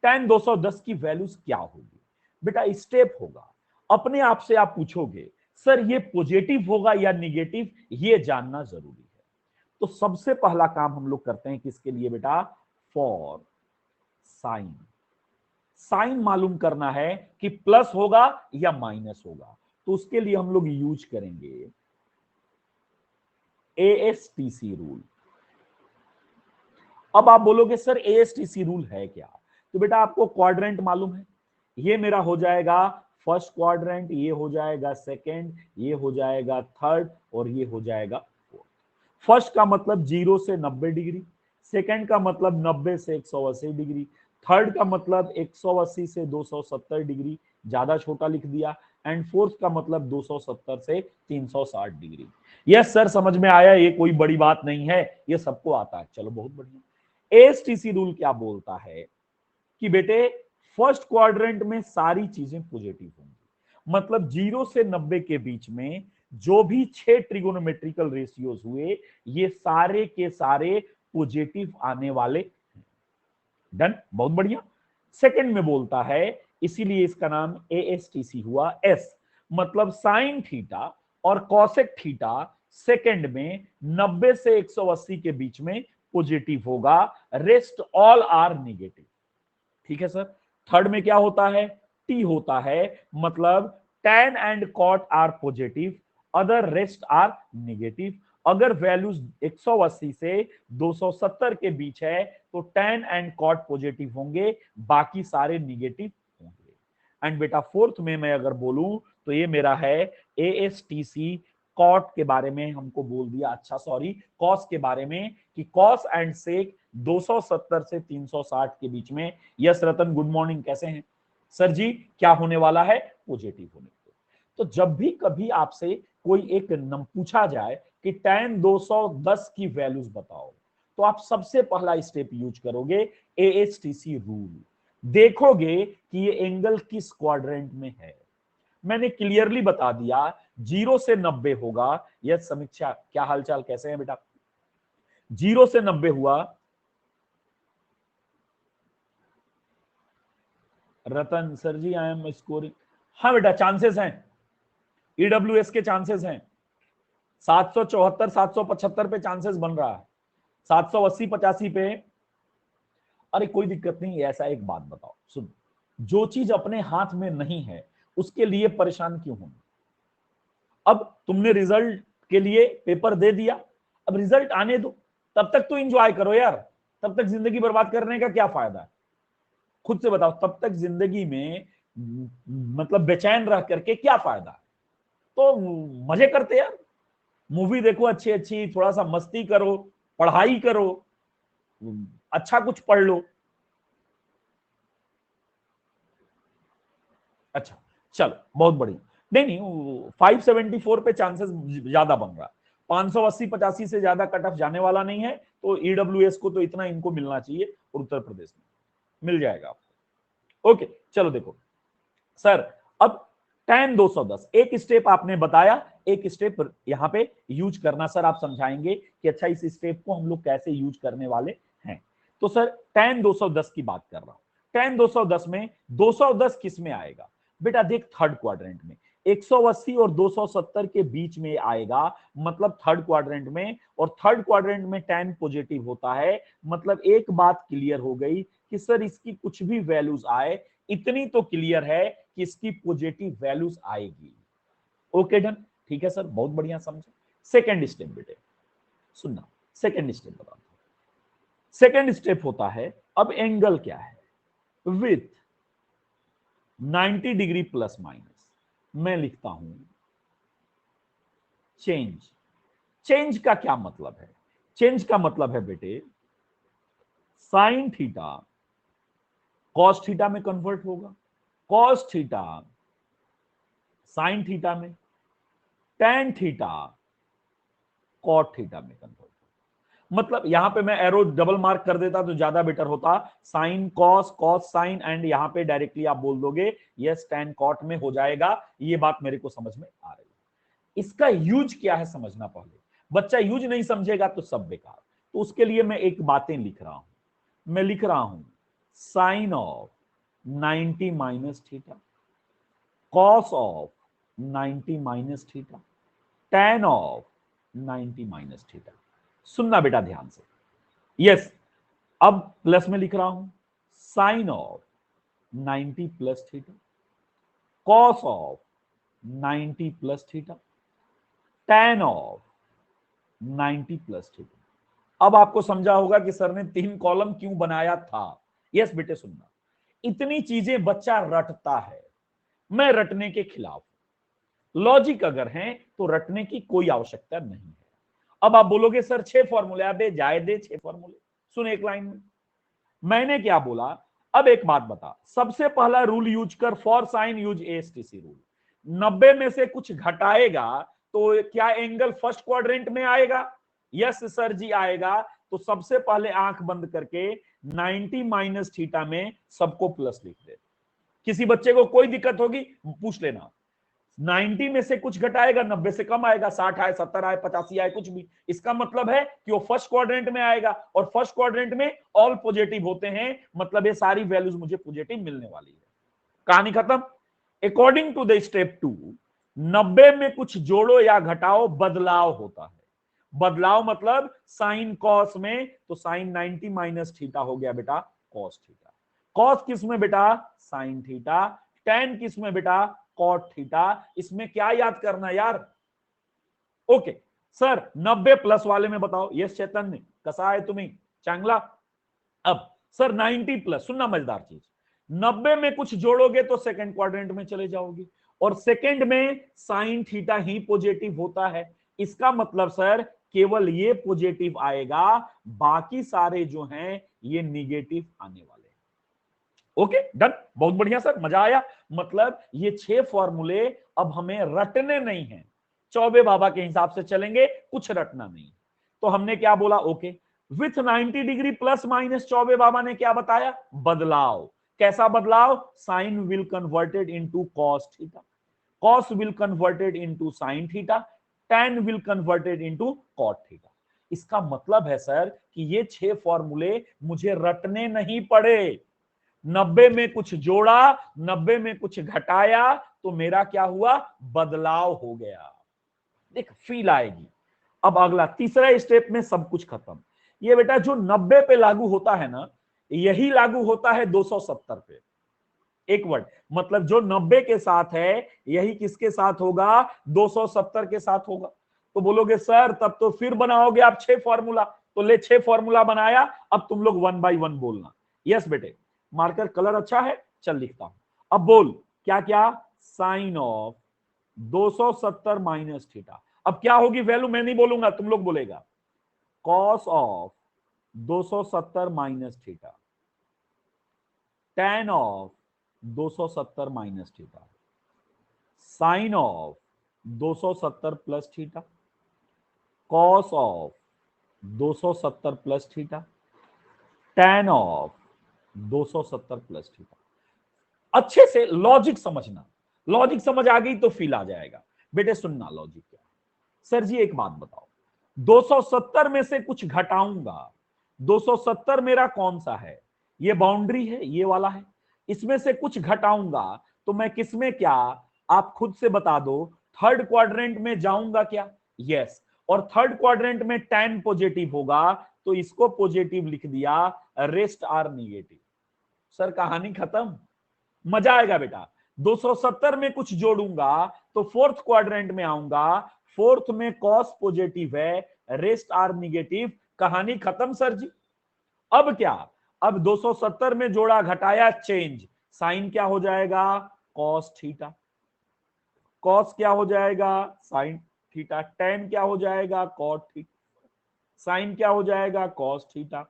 [SPEAKER 1] tan 210 की वैल्यूज क्या होगी? बेटा स्टेप होगा, अपने आप से आप पूछोगे सर ये पॉजिटिव होगा या निगेटिव, ये जानना जरूरी है। तो सबसे पहला काम हम लोग करते हैं किसके लिए बेटा? For sign. साइन मालूम करना है कि प्लस होगा या माइनस होगा। तो उसके लिए हम लोग यूज करेंगे एएसटीसी रूल। अब आप बोलोगे सर एएसटीसी रूल है क्या? तो बेटा आपको क्वाड्रेंट मालूम है, ये मेरा हो जाएगा फर्स्ट क्वाड्रेंट, ये हो जाएगा सेकंड, ये हो जाएगा थर्ड और ये हो जाएगा फोर्थ। फर्स्ट का मतलब 0 से 90 डिग्री, सेकंड का मतलब 90 से 180 डिग्री, थर्ड का मतलब 180 से 270 डिग्री, ज्यादा छोटा लिख दिया, एंड फोर्थ का मतलब 270 से 360 डिग्री। यस सर समझ में आया, ये कोई बड़ी बात नहीं है, ये सबको आता है। चलो बहुत बढ़िया। एएसटीसी रूल क्या बोलता है कि बेटे फर्स्ट क्वाड्रेंट में सारी चीजें पॉजिटिव होंगी, मतलब 0 से 90 के बीच में जो भी 6 ट्रिगोनोमेट्रिकल रेशियोज हुए ये सारे के सारे पॉजिटिव आने वाले। डन, बहुत बढ़िया। सेकंड में बोलता है, इसीलिए इसका नाम एएसटीसी हुआ। एस मतलब साइन थीटा और कॉसेक थीटा सेकंड में 90 से 180 के बीच में पॉजिटिव होगा, रेस्ट ऑल आर नेगेटिव। ठीक है सर। थर्ड में क्या होता है? टी होता है, मतलब tan and cot are positive, other rest are negative. अगर वैल्यूज 180 से 270 के बीच है तो tan एंड cot पॉजिटिव होंगे, बाकी सारे निगेटिव होंगे। एंड बेटा फोर्थ में मैं अगर बोलूं तो ये मेरा है एएसटीसी कॉट के बारे में हमको बोल दिया, अच्छा सॉरी कॉस के बारे में, कि कॉस एंड सेक 270 से 360 के बीच में। यस रतन गुड मॉर्निंग, कैसे हैं सर जी? क्या होने वाला है? पॉजिटिव होने को। तो जब भी कभी आपसे कोई एक नंबर पूछा जाए कि tan 210 की वैल्यूज बताओ, तो आप सबसे पहला स्टेप यूज करोगे एएसटीसी रूल, देखोगे कि ये एंगल किस क्वाड्रेंट में है। मैंने क्लियरली बता दिया 0 से 90 होगा। यह समीक्षा क्या हालचाल, कैसे हैं बेटा? 0 से 90 हुआ। Ratan sir ji I am scoring, हाँ बेटा चांसेस हैं, ईडब्ल्यूएस के चांसेस हैं। 774 775 पे चांसेस बन रहा है, 780 85 पे। अरे कोई दिक्कत नहीं, ऐसा एक बात बताओ, सुन, जो चीज अपने हाथ में नहीं है उसके लिए परेशान क्यों होना? अब तुमने रिजल्ट के लिए पेपर दे दिया, अब रिजल्ट आने दो, तब तक तो एंजॉय करो यार, तब तक जिंदगी बर्बाद करने का क्या फायदा है? खुद से बताओ, तब तक जिंदगी में मतलब बेचैन रह करके क्या फायदा है? तो मजे करते यार, मूवी देखो अच्छी अच्छी, थोड़ा सा मस्ती करो, पढ़ाई करो, अच्छा कुछ पढ़ लो। अच्छा चलो बहुत बढ़िया। नहीं नहीं 574 पे चांसेस ज्यादा बन रहा है, 580 85 से ज्यादा कट ऑफ जाने वाला नहीं है, तो ईडब्ल्यूएस को तो इतना इनको मिलना चाहिए, और उत्तर प्रदेश में मिल जाएगा आपको। ओके चलो देखो सर, अब tan 210 एक स्टेप आपने बताया, एक स्टेप यहां पे यूज करना सर आप समझाएंगे कि अच्छा इस स्टेप को हम लोग कैसे यूज करने वाले हैं। तो सर tan 210 की बात कर रहा हूं, tan 210 में 210 किस में आएगा? बेटा देख थर्ड क्वाड्रेंट में 180 और 270 के बीच में आएगा, मतलब थर्ड क्वाड्रेंट में, और थर्ड क्वाड्रेंट में tan पॉजिटिव होता है, मतलब एक बात क्लियर हो गई कि सर इसकी कुछ भी वैल्यूज आए, इतनी तो क्लियर है कि इसकी पॉजिटिव वैल्यूज आएगी। ओके डन, ठीक है सर, बहुत बढ़िया समझे। सेकंड स्टेप बेटे सुनना, सेकंड स्टेप बताता हूं। सेकंड स्टेप होता है, अब एंगल क्या है? विथ 90 डिग्री प्लस माइनस, मैं लिखता हूं चेंज। चेंज का क्या मतलब है? चेंज का मतलब है बेटे साइन थीटा कॉस थीटा में कन्वर्ट होगा, कॉस थीटा साइन थीटा में, tan थीटा कॉट थीटा में कन्वर्ट होगा। मतलब यहां पे मैं एरो डबल मार्क कर देता तो ज्यादा बेटर होता, sign cos, cos sign, and यहां पे डायरेक्टली आप बोल दोगे यस tan कॉट में हो जाएगा। ये बात मेरे को समझ में आ रही है। इसका यूज क्या है समझना पहले, बच्चा यूज नहीं समझेगा तो सब बेकार। तो उसके लिए मैं एक बातें लिख रहा हूं, मैं लिख रहा हूं sine of 90 minus theta, cos of 90 minus theta, tan of 90 minus theta. सुनना बेटा ध्यान से, यस अब प्लस में लिख रहा हूं sine of 90 plus theta, cos of 90 plus theta, tan of 90 plus theta. अब आपको समझा होगा कि सर ने 3 कॉलम क्यों बनाया था। यस बेटे सुनना, इतनी चीजें बच्चा रटता है, मैं रटने के खिलाफ हूं। लॉजिक अगर है तो रटने की कोई आवश्यकता नहीं है। अब आप बोलोगे सर 6 फॉर्मूले, अबे जाए दे 6 फॉर्मूले, सुन एक लाइन में मैंने क्या बोला। अब एक बात बता, सबसे पहला रूल यूज कर, फॉर साइन यूज एएसटीसी रूल। 90 में से कुछ घटाएगा तो क्या एंगल फर्स्ट क्वाड्रेंट में आएगा? यस सर जी आएगा। तो सबसे पहले आंख बंद करके 90 माइनस थीटा में सबको प्लस लिख दे। किसी बच्चे को कोई दिक्कत होगी पूछ लेना। 90 में से कुछ घटाएगा, 90 से कम आएगा, 60 आए, 70 आए, 85 आए, कुछ भी, इसका मतलब है कि वो फर्स्ट क्वाड्रेंट में आएगा, और फर्स्ट क्वाड्रेंट में ऑल पॉजिटिव होते हैं, मतलब ये सारी वैल्यूज मुझे पॉजिटिव मिलने वाली है। कहानी खत्म। अकॉर्डिंग टू द स्टेप 2, 90 में कुछ जोड़ो या घटाओ, बदलाव होता है। बदलाव मतलब साइन कॉस में, तो साइन 90 माइनस थीटा हो गया बेटा कॉस थीटा। कॉस किस में बेटा? Sine theta. टेन किस में बेटा? Cot theta. इसमें क्या याद करना यार? ओके सर 90 प्लस वाले में बताओ। यस चैतन्य, कसा है तुम्हें चांगला। अब सर 90 प्लस, सुनना मजेदार चीज, 90 में कुछ जोड़ोगे तो सेकंड क्वाड्रेंट में चले जाओगे, और सेकंड में साइन थीटा ही पॉजिटिव होता है। इसका मतलब सर केवल ये पॉजिटिव आएगा, बाकी सारे जो हैं ये निगेटिव आने वाले। ओके डन, बहुत बढ़िया सर, मजा आया। मतलब ये 6 फॉर्मूले अब हमें रटने नहीं है, चौबे बाबा के हिसाब से चलेंगे, कुछ रटना नहीं। तो हमने क्या बोला? Okay with 90 degree plus minus, Choubey Baba ने क्या बताया? बदलाव। कैसा बदलाव? Sine will converted into cos theta, cos will converted into sine theta, tan will converted into cot theta. इसका मतलब है सर कि ये 6 फॉर्मूले मुझे रटने नहीं पड़े। 90 में कुछ जोड़ा, 90 में कुछ घटाया, तो मेरा क्या हुआ? बदलाव हो गया। देख फील आएगी। अब अगला तीसरा स्टेप में सब कुछ खत्म। ये बेटा जो 90 पे लागू होता है ना, यही लागू होता है 270 पे। एक वर्ड मतलब जो 90 के साथ है यही किसके साथ होगा? 270 के साथ होगा। तो बोलोगे सर तब तो फिर बनाओगे आप 6 फॉर्मूला। तो ले 6 फॉर्मूला बनाया, अब तुम लोग 1 बाय 1 बोलना। यस बेटे, मार्कर कलर अच्छा है, चल लिखता हूं। अब बोल क्या क्या? Sine of 270 minus theta. अब क्या होगी वैल्यू? मैं नहीं बोलूंगा, तुम लोग बोलेगा। Cos of 270 minus theta, tan of 270 minus theta, sine of 270 plus theta, cos of 270 plus theta, tan of 270 plus theta. अच्छे से लॉजिक समझना, लॉजिक समझ आ गई तो फील आ जाएगा। बेटे सुनना लॉजिक क्या है। सर जी एक बात बताओ, 270 में से कुछ घटाऊंगा, 270 मेरा कौन सा है? ये बाउंड्री है, ये वाला है। इसमें से कुछ घटाऊंगा तो मैं किसमें क्या? आप खुद से बता दो, थर्ड क्वाड्रेंट में जाऊंगा क्या? यस। और थर्ड क्वाड्रेंट में tan पॉजिटिव होगा, तो इसको पॉजिटिव लिख दिया, रेस्ट आर निगेटिव। सर कहानी खत्म। मजा आएगा बेटा। 270 में कुछ जोड़ूंगा तो फोर्थ क्वाड्रेंट में आऊंगा, फोर्थ में कॉस पॉजिटिव है, रेस्ट आर निगेटिव। कहानी खत्म सर जी। अब क्या? अब 270 में जोड़ा घटाया चेंज, साइन क्या हो जाएगा? Cos theta. कॉस क्या हो जाएगा? Sine theta. टेन क्या हो जाएगा? Cot theta. साइन क्या हो जाएगा? Cos theta.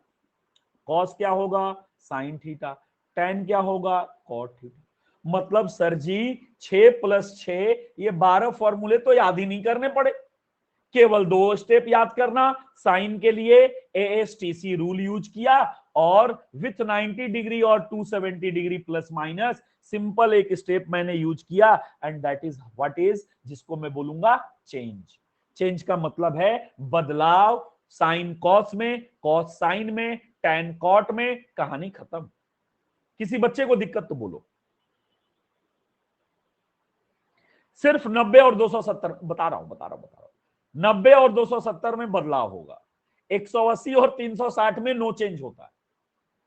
[SPEAKER 1] कॉस क्या होगा? Sine theta. टेन क्या होगा? Cot theta. मतलब सर जी 6 प्लस 6, ये 12 फॉर्मूले तो याद ही नहीं करने पड़े, केवल 2 स्टेप याद करना। साइन के लिए एएसटीसी रूल यूज किया, और विथ 90 डिग्री और 270 डिग्री प्लस माइनस सिंपल एक स्टेप मैंने यूज किया, and that is what is, जिसको मैं बोलूंगा चेंज। चेंज का मतलब है बदलाव, साइन कॉस में, कॉस साइन में, टैन कॉट में। कहानी खत्म। किसी बच्चे को दिक्कत तो बोलो। सिर्फ 90 और 270 बता रहा हूं। 90 और 270 में बदलाव होगा, 180 और 360 में नो चेंज होता है।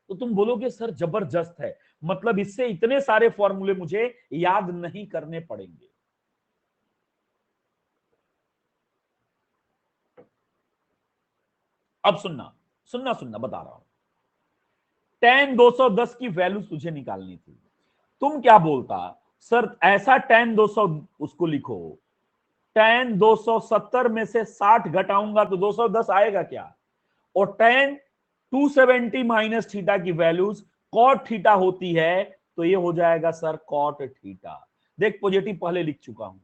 [SPEAKER 1] तो तुम बोलोगे सर जबरदस्त है, मतलब इससे इतने सारे फॉर्मूले मुझे याद नहीं करने पड़ेंगे। अब सुनना सुनना सुनना, बता रहा हूं। tan 210 की वैल्यू तुझे निकालनी थी, तुम क्या बोलता सर, ऐसा tan 200 उसको लिखो, tan 270 में से 60 घटाऊंगा तो 210 आएगा क्या, और tan 270 माइनस थीटा की वैल्यूज cot थीटा होती है, तो ये हो जाएगा सर cot थीटा। देख पॉजिटिव पहले लिख चुका हूं,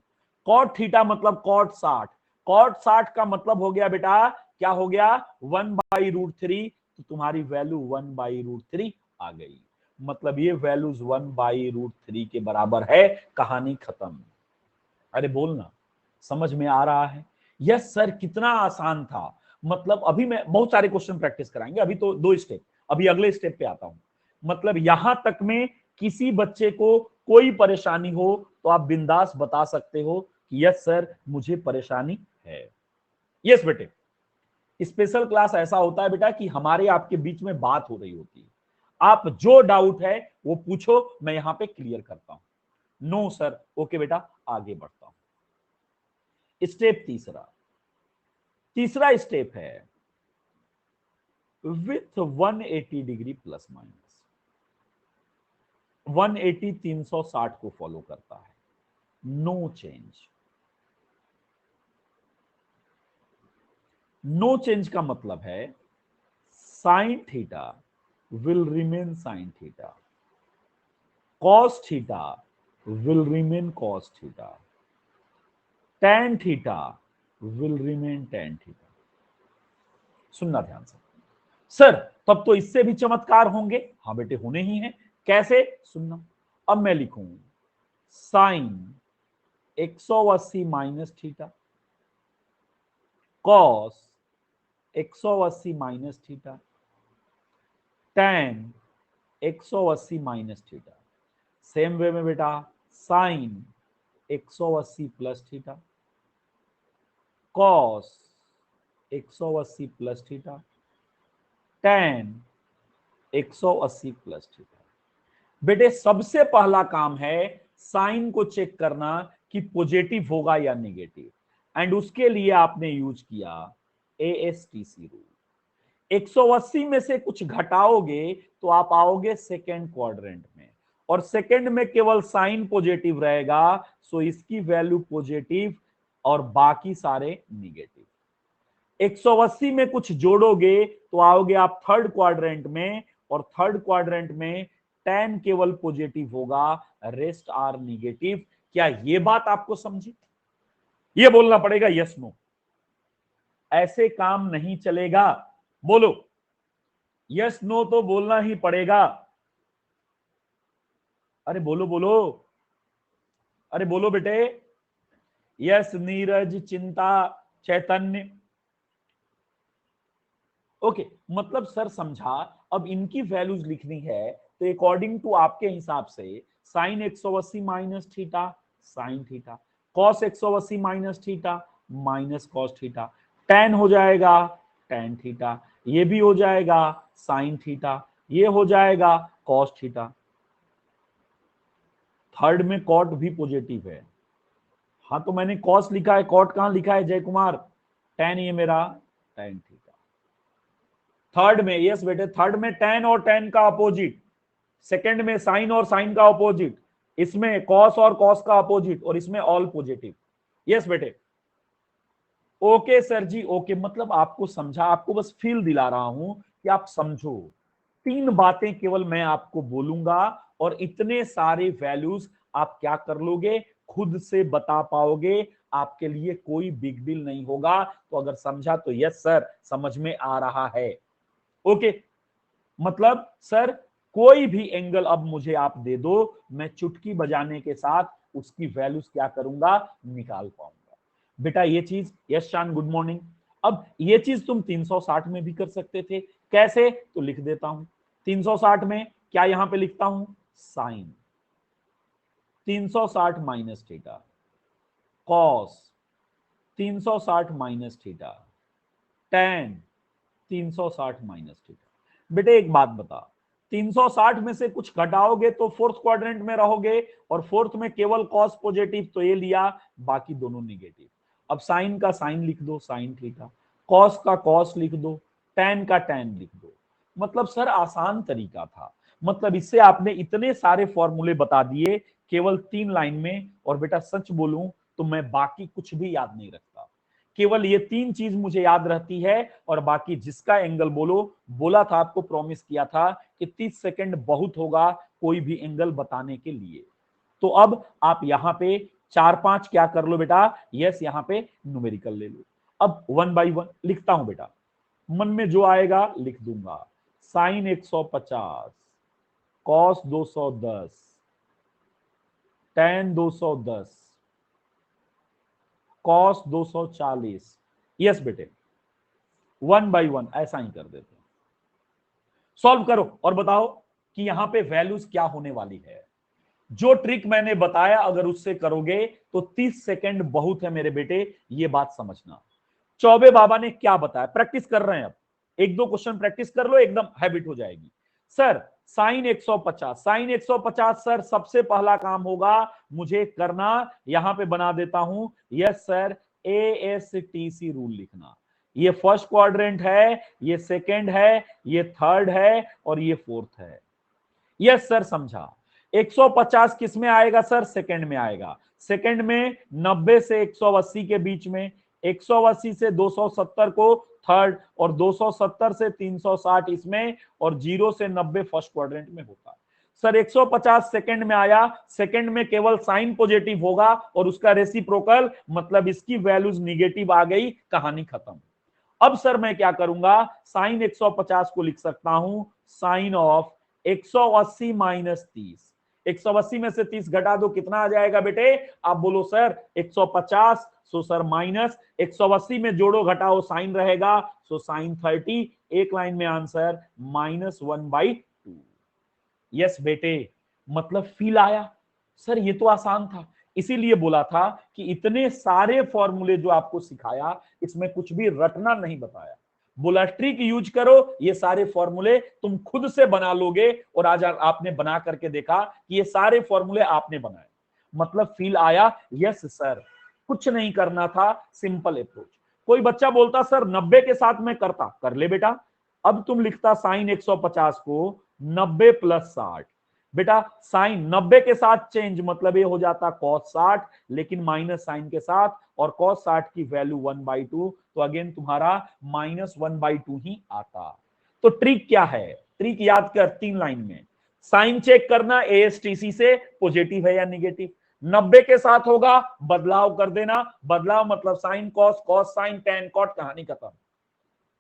[SPEAKER 1] cot थीटा मतलब cot 60 का मतलब हो गया बेटा, क्या हो गया 1/√3, तो तुम्हारी वैल्यू 1/√3 आ गई, मतलब ये वैल्यूज 1/√3 के बराबर है, कहानी खत्म। अरे बोलना समझ में आ रहा है? यस सर, कितना आसान था। मतलब अभी मैं बहुत सारे क्वेश्चन प्रैक्टिस कराएंगे, अभी तो 2 स्टेप, अभी अगले स्टेप पे आता हूं। मतलब यहां तक में किसी बच्चे को कोई परेशानी हो तो आप बिंदास बता सकते हो कि यस सर मुझे परेशानी है। यस बेटे, स्पेशल क्लास ऐसा होता है बेटा कि हमारे आपके बीच में बात हो रही होती है, आप जो डाउट है वो पूछो, मैं यहां पे क्लियर करता हूं। नो सर, ओके बेटा, आगे बढ़ता हूं। स्टेप तीसरा स्टेप है विथ 180 डिग्री प्लस माइनस। 180 360 को फॉलो करता है, नो चेंज। नो चेंज का मतलब है sine theta will remain sine theta, cos theta will remain cos theta, tan theta will remain tan theta. सुनना ध्यान से सर, तब तो इससे भी चमत्कार होंगे। हाँ बेटे, होने ही हैं। कैसे, सुनना। अब मैं लिखूं sine 180 minus theta, cos 180 minus theta, tan 180 minus theta. Same way में बेटा sine 180 plus theta, cos 180 plus theta, tan 180 plus theta. बेटे सबसे पहला काम है साइन को चेक करना कि पॉजिटिव होगा या नेगेटिव, एंड उसके लिए आपने यूज किया ASTC रूल। 180 में से कुछ घटाओगे तो आप आओगे सेकेंड क्वाड्रेंट में, और सेकेंड में केवल साइन पॉजिटिव रहेगा, सो इसकी वैल्यू पॉजिटिव और बाकी सारे नेगेटिव। 180 में कुछ जोड़ोगे तो आओगे आप थर्ड क्वाड्रेंट में, और थर्ड क्वाड्रेंट में tan केवल पॉजिटिव होगा, रेस्ट आर निगेटिव। क्या ये बात आपको समझी? ये बोलना पड़ेगा यस नो, ऐसे काम नहीं चलेगा। बोलो यस नो, तो बोलना ही पड़ेगा। अरे बोलो बोलो, अरे बोलो बेटे। यस नीरज, चिंता, चैतन्य। ओके, मतलब सर समझा। अब इनकी वैल्यूज लिखनी है तो अकॉर्डिंग टू आपके हिसाब से sine 180 minus theta sine theta, cos 180 minus theta minus cos theta, tan हो जाएगा tan थीटा, ये भी हो जाएगा साइन थीटा, ये हो जाएगा कॉस थीटा। थर्ड में कॉट भी पॉजिटिव है। हाँ तो मैंने कॉस लिखा है, कॉट कहां लिखा है जय कुमार? tan ये मेरा tan थीटा। थर्ड में, यस बेटे, थर्ड में tan और tan का अपोजिट, सेकंड में साइन और साइन का अपोजिट, इसमें कॉस और कॉस का अपोजिट, और इसमें ऑल पॉजिटिव। यस बेटे, ओके सर जी, ओके। मतलब आपको समझा, आपको बस फील दिला रहा हूं कि आप समझो। 3 बातें केवल मैं आपको बोलूंगा, और इतने सारे वैल्यूज आप क्या कर लोगे, खुद से बता पाओगे। आपके लिए कोई बिग डील नहीं होगा। तो अगर समझा तो यस सर, समझ में आ रहा है। ओके, मतलब सर कोई भी एंगल अब मुझे आप दे दो, मैं चुटकी बजाने के साथ उसकी वैल्यूज क्या करूंगा, निकाल पाऊंगा। बेटा ये चीज, यस शान गुड मॉर्निंग। अब ये चीज तुम 360 में भी कर सकते थे। कैसे? तो लिख देता हूं 360 में, क्या यहां पे लिखता हूं sine 360 minus theta, cos 360 minus theta, tan 360 minus theta. बेटे एक बात बता, 360 में से कुछ घटाओगे तो फोर्थ क्वाड्रेंट में रहोगे, और फोर्थ में केवल कॉस पॉजिटिव, तो ये लिया, बाकी दोनों निगेटिव। अब साइन का साइन लिख दो साइन थीटा, कॉस का कॉस लिख दो tan का tan लिख दो। मतलब सर आसान तरीका था, मतलब इससे आपने इतने सारे फॉर्मूले बता दिए केवल 3 लाइन में। और बेटा सच बोलूं तो मैं बाकी कुछ भी याद नहीं रखता, केवल ये 3 चीज मुझे याद रहती है। और बाकी जिसका एंगल बोलो, बोला था आपको, प्रॉमिस किया था कि 30 सेकंड बहुत होगा कोई भी एंगल बताने के लिए। तो अब आप यहां पे 4-5 क्या कर लो बेटा, यस यहां पे न्यूमेरिकल ले लो। अब 1 बाई 1 लिखता हूं बेटा, मन में जो आएगा लिख दूंगा। Sine 150, cos 210, tan 210, cos 240। Yes बेटे 1 बाई 1 ऐसा ही कर देते हैं। सॉल्व करो और बताओ कि यहां पे वैल्यूज क्या होने वाली है। जो ट्रिक मैंने बताया अगर उससे करोगे तो 30 सेकंड बहुत है मेरे बेटे, ये बात समझना। चौबे बाबा ने क्या बताया, प्रैक्टिस कर रहे हैं। अब 1-2 क्वेश्चन प्रैक्टिस कर लो, एकदम हैबिट हो जाएगी। सर साइन 150, साइन 150 सर सबसे पहला काम होगा मुझे करना, यहां पे बना देता हूं, यस सर ASTC रूल लिखना। ये फर्स्ट क्वाड्रेंट है, ये सेकंड है, ये थर्ड है और ये फोर्थ है। यस सर समझा। 150 किस में आएगा सर, सेकंड में आएगा। सेकंड में 90 से 180 के बीच में, 180 से 270 को थर्ड, और 270 से 360 इसमें, और 0 से 90 फर्स्ट क्वाड्रेंट में होता। सर 150 सेकंड में आया, सेकंड में केवल साइन पॉजिटिव होगा और उसका रेसिप्रोकल, मतलब इसकी वैल्यूज निगेटिव आ गई, कहानी खत्म। अब सर मैं क्या करूंगा, साइन 150 को लिख सकता हूं साइन ऑफ 180 माइनस 30। 180 में से 30 घटा दो, कितना आ जाएगा बेटे, आप बोलो सर 150। सो सर माइनस 180 में जोड़ो घटाओ साइन रहेगा, सो साइन 30। एक लाइन में आंसर -1/2। यस बेटे, मतलब फील आया। सर ये तो आसान था, इसीलिए बोला था कि इतने सारे फॉर्मूले जो आपको सिखाया इसमें कुछ भी रटना नहीं बताया। बोला ट्रिक यूज करो, ये सारे फॉर्मूले तुम खुद से बना लोगे। और आज आपने बना करके देखा कि ये सारे फॉर्मूले आपने बनाए। मतलब फील आया, यस सर कुछ नहीं करना था, सिंपल अप्रोच। कोई बच्चा बोलता सर 90 के साथ मैं करता, कर ले बेटा। अब तुम लिखता साइन 150 को 90 प्लस 60। बेटा साइन 90 के साथ चेंज, मतलब ये हो जाता cos 60, लेकिन माइनस साइन के साथ, और cos 60 की वैल्यू 1/2, तो अगेन तुम्हारा -1/2 ही आता। तो ट्रिक क्या है, ट्रिक याद कर 3 लाइन में। साइन चेक करना ASTC से, पॉजिटिव है या निगेटिव। 90 के साथ होगा, बदलाव कर देना, बदलाव मतलब sine cos, cos sine, tan cot, कहानी खत्म।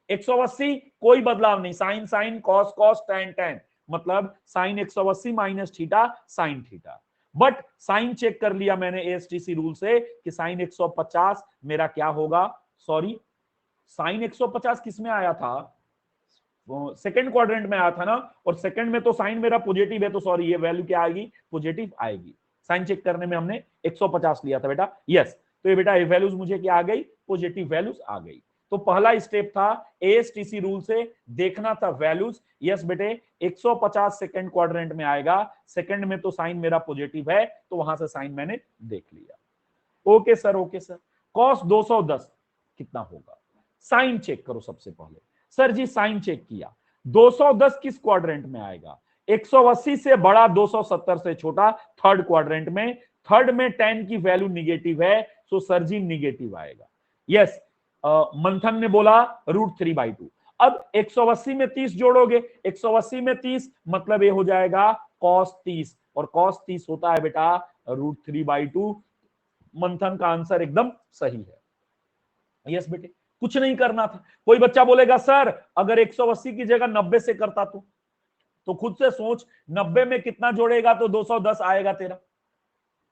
[SPEAKER 1] 180 कोई बदलाव नहीं, sine sine, cos cos, tan tan, मतलब sine 180 minus theta sine theta. But sine check कर लिया मैंने ASTC रूल से कि साइन 150 मेरा क्या होगा, सॉरी साइन 150 किस में आया था, सेकंड क्वाड्रेंट में आया था ना, और सेकंड में तो साइन मेरा पॉजिटिव है, तो सॉरी ये वैल्यू क्या आएगी, पॉजिटिव आएगी। साइन चेक करने में हमने 150 लिया था बेटा, यस। तो ये बेटा ये वैल्यूज मुझे क्या आ गई, पॉजिटिव वैल्यूज आ गई। तो पहला स्टेप था ASTC रूल से देखना था वैल्यूज। यस बेटे 150 सेकंड क्वाड्रेंट में आएगा, सेकंड में तो साइन मेरा पॉजिटिव है, तो वहां से साइन मैंने देख लिया। Okay sir, okay sir. Cos 210 कितना होगा, साइन चेक करो सबसे पहले। सर जी साइन चेक किया, 210 किस क्वाड्रेंट में आएगा, 180 से बड़ा 270 से छोटा, थर्ड क्वाड्रेंट में। थर्ड में tan की वैल्यू निगेटिव है, सो सर जी निगेटिव आएगा। यस मंथन ने बोला √3/2। अब 180 में 30 जोड़ोगे, 180 में 30 मतलब ये हो जाएगा cos 30, और cos 30 होता है बेटा √3/2। मंथन का आंसर एकदम सही है। यस बेटे कुछ नहीं करना था। कोई बच्चा बोलेगा सर अगर 180 की जगह 90 से करता तो खुद से सोच, 90 में कितना जोड़ेगा तो 210 आएगा तेरा,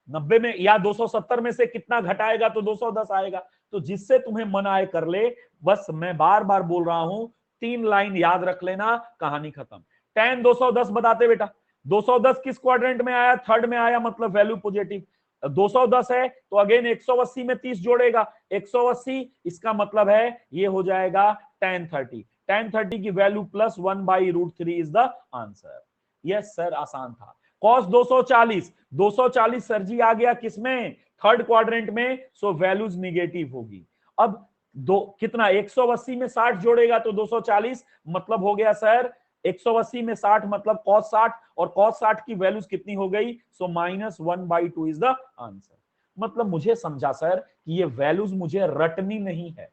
[SPEAKER 1] 90 में, या 270 में से कितना घटाएगा तो 210 आएगा। तो जिससे तुम्हें मन आए कर ले, बस मैं बार बार बोल रहा हूं, 3 लाइन याद रख लेना, कहानी खत्म। tan 210 बताते बेटा, 210 किस क्वाड्रेंट में आया, थर्ड में आया, मतलब वैल्यू पॉजिटिव। 210 है तो अगेन 180 में 30 जोड़ेगा, 180 इसका मतलब है ये हो जाएगा tan 30। tan 30 की value +1/√3 is the answer. Yes sir आसान था। cos 240, 240 सर जी आ गया किसमें, थर्ड क्वाड्रेंट में, सो वैल्यूज निगेटिव होगी। अब दो कितना 180 में 60 जोड़ेगा तो 240, मतलब हो गया सर 180 में 60 मतलब cos 60, और cos 60 की वैल्यूज कितनी हो गई, सो -1/2 इज द आंसर। मतलब मुझे समझा सर कि ये वैल्यूज मुझे रटनी नहीं है,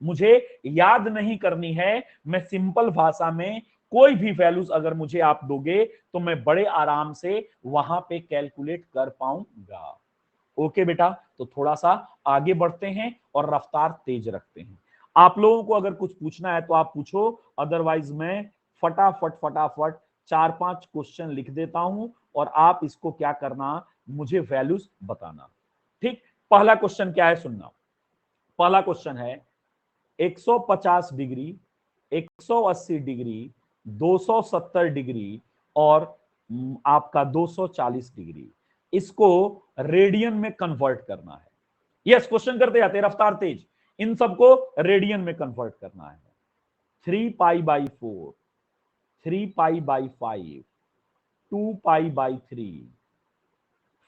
[SPEAKER 1] मुझे याद नहीं करनी है, मैं सिंपल भाषा में कोई भी वैल्यूज अगर मुझे आप दोगे तो मैं बड़े आराम से वहां पे कैलकुलेट कर पाऊंगा। ओके बेटा, तो थोड़ा सा आगे बढ़ते हैं और रफ्तार तेज रखते हैं। आप लोगों को अगर कुछ पूछना है तो आप पूछो, अदरवाइज मैं फटाफट फटाफट 4-5 क्वेश्चन लिख देता हूं और आप इसको क्या करना, मुझे वैल्यूज बताना। ठीक, पहला क्वेश्चन क्या है सुनना। पहला क्वेश्चन है 150 डिग्री, 180 डिग्री, 270 डिग्री और आपका 240 डिग्री, इसको रेडियन में कन्वर्ट करना है। यस, क्वेश्चन करते जाते हैं रफ्तार तेज। इन सबको रेडियन में कन्वर्ट करना है। 3π/4, 3π/5, 2π/3,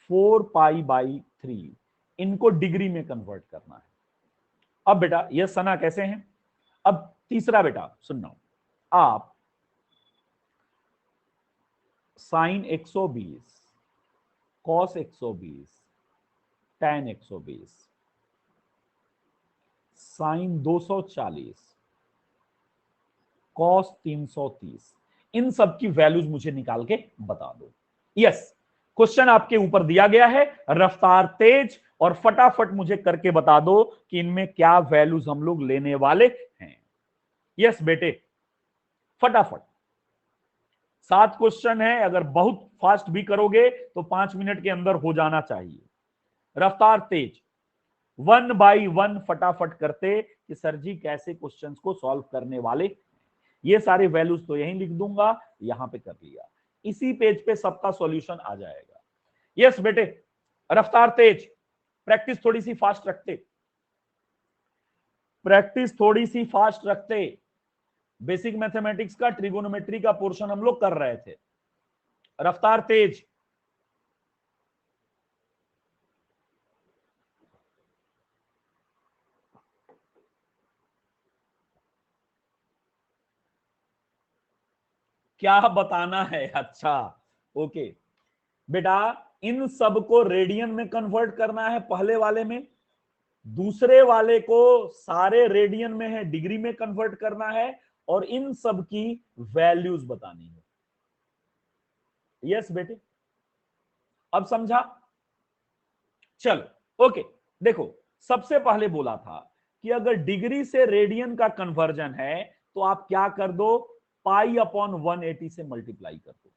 [SPEAKER 1] 4π/3, इनको डिग्री में कन्वर्ट करना है। अब बेटा यह सना कैसे हैं। अब तीसरा बेटा सुनना, आप sine 120, cos 120, tan 120, sine 240, cos 330, इन सब की वैल्यूज मुझे निकाल के बता दो। यस, क्वेश्चन आपके ऊपर दिया गया है, रफ्तार तेज, और फटाफट मुझे करके बता दो कि इनमें क्या वैल्यूज हम लोग लेने वाले हैं। यस बेटे, फटाफट 7 क्वेश्चन है, अगर बहुत फास्ट भी करोगे तो 5 मिनट के अंदर हो जाना चाहिए। रफ्तार तेज, 1 बाय 1 फटाफट करते कि सर जी कैसे क्वेश्चंस को सॉल्व करने वाले। ये सारे वैल्यूज तो यहीं लिख दूंगा, यहां पे कर लिया, इसी पेज पे सबका सॉल्यूशन आ जाएगा। यस बेटे, रफ्तार तेज, प्रैक्टिस थोड़ी सी फास्ट रखते, प्रैक्टिस थोड़ी सी फास्ट रखते। बेसिक मैथमेटिक्स का ट्रिगोनोमेट्री का पोर्शन हम लोग कर रहे थे। रफ्तार तेज, क्या बताना है, अच्छा ओके बेटा, इन सब को रेडियन में कन्वर्ट करना है पहले वाले में, दूसरे वाले को सारे रेडियन में है डिग्री में कन्वर्ट करना है, और इन सब की वैल्यूज बतानी है। यस बेटे, अब समझा। चलो ओके, देखो सबसे पहले बोला था कि अगर डिग्री से रेडियन का कन्वर्जन है तो आप क्या कर दो, π/180 से मल्टीप्लाई कर दो।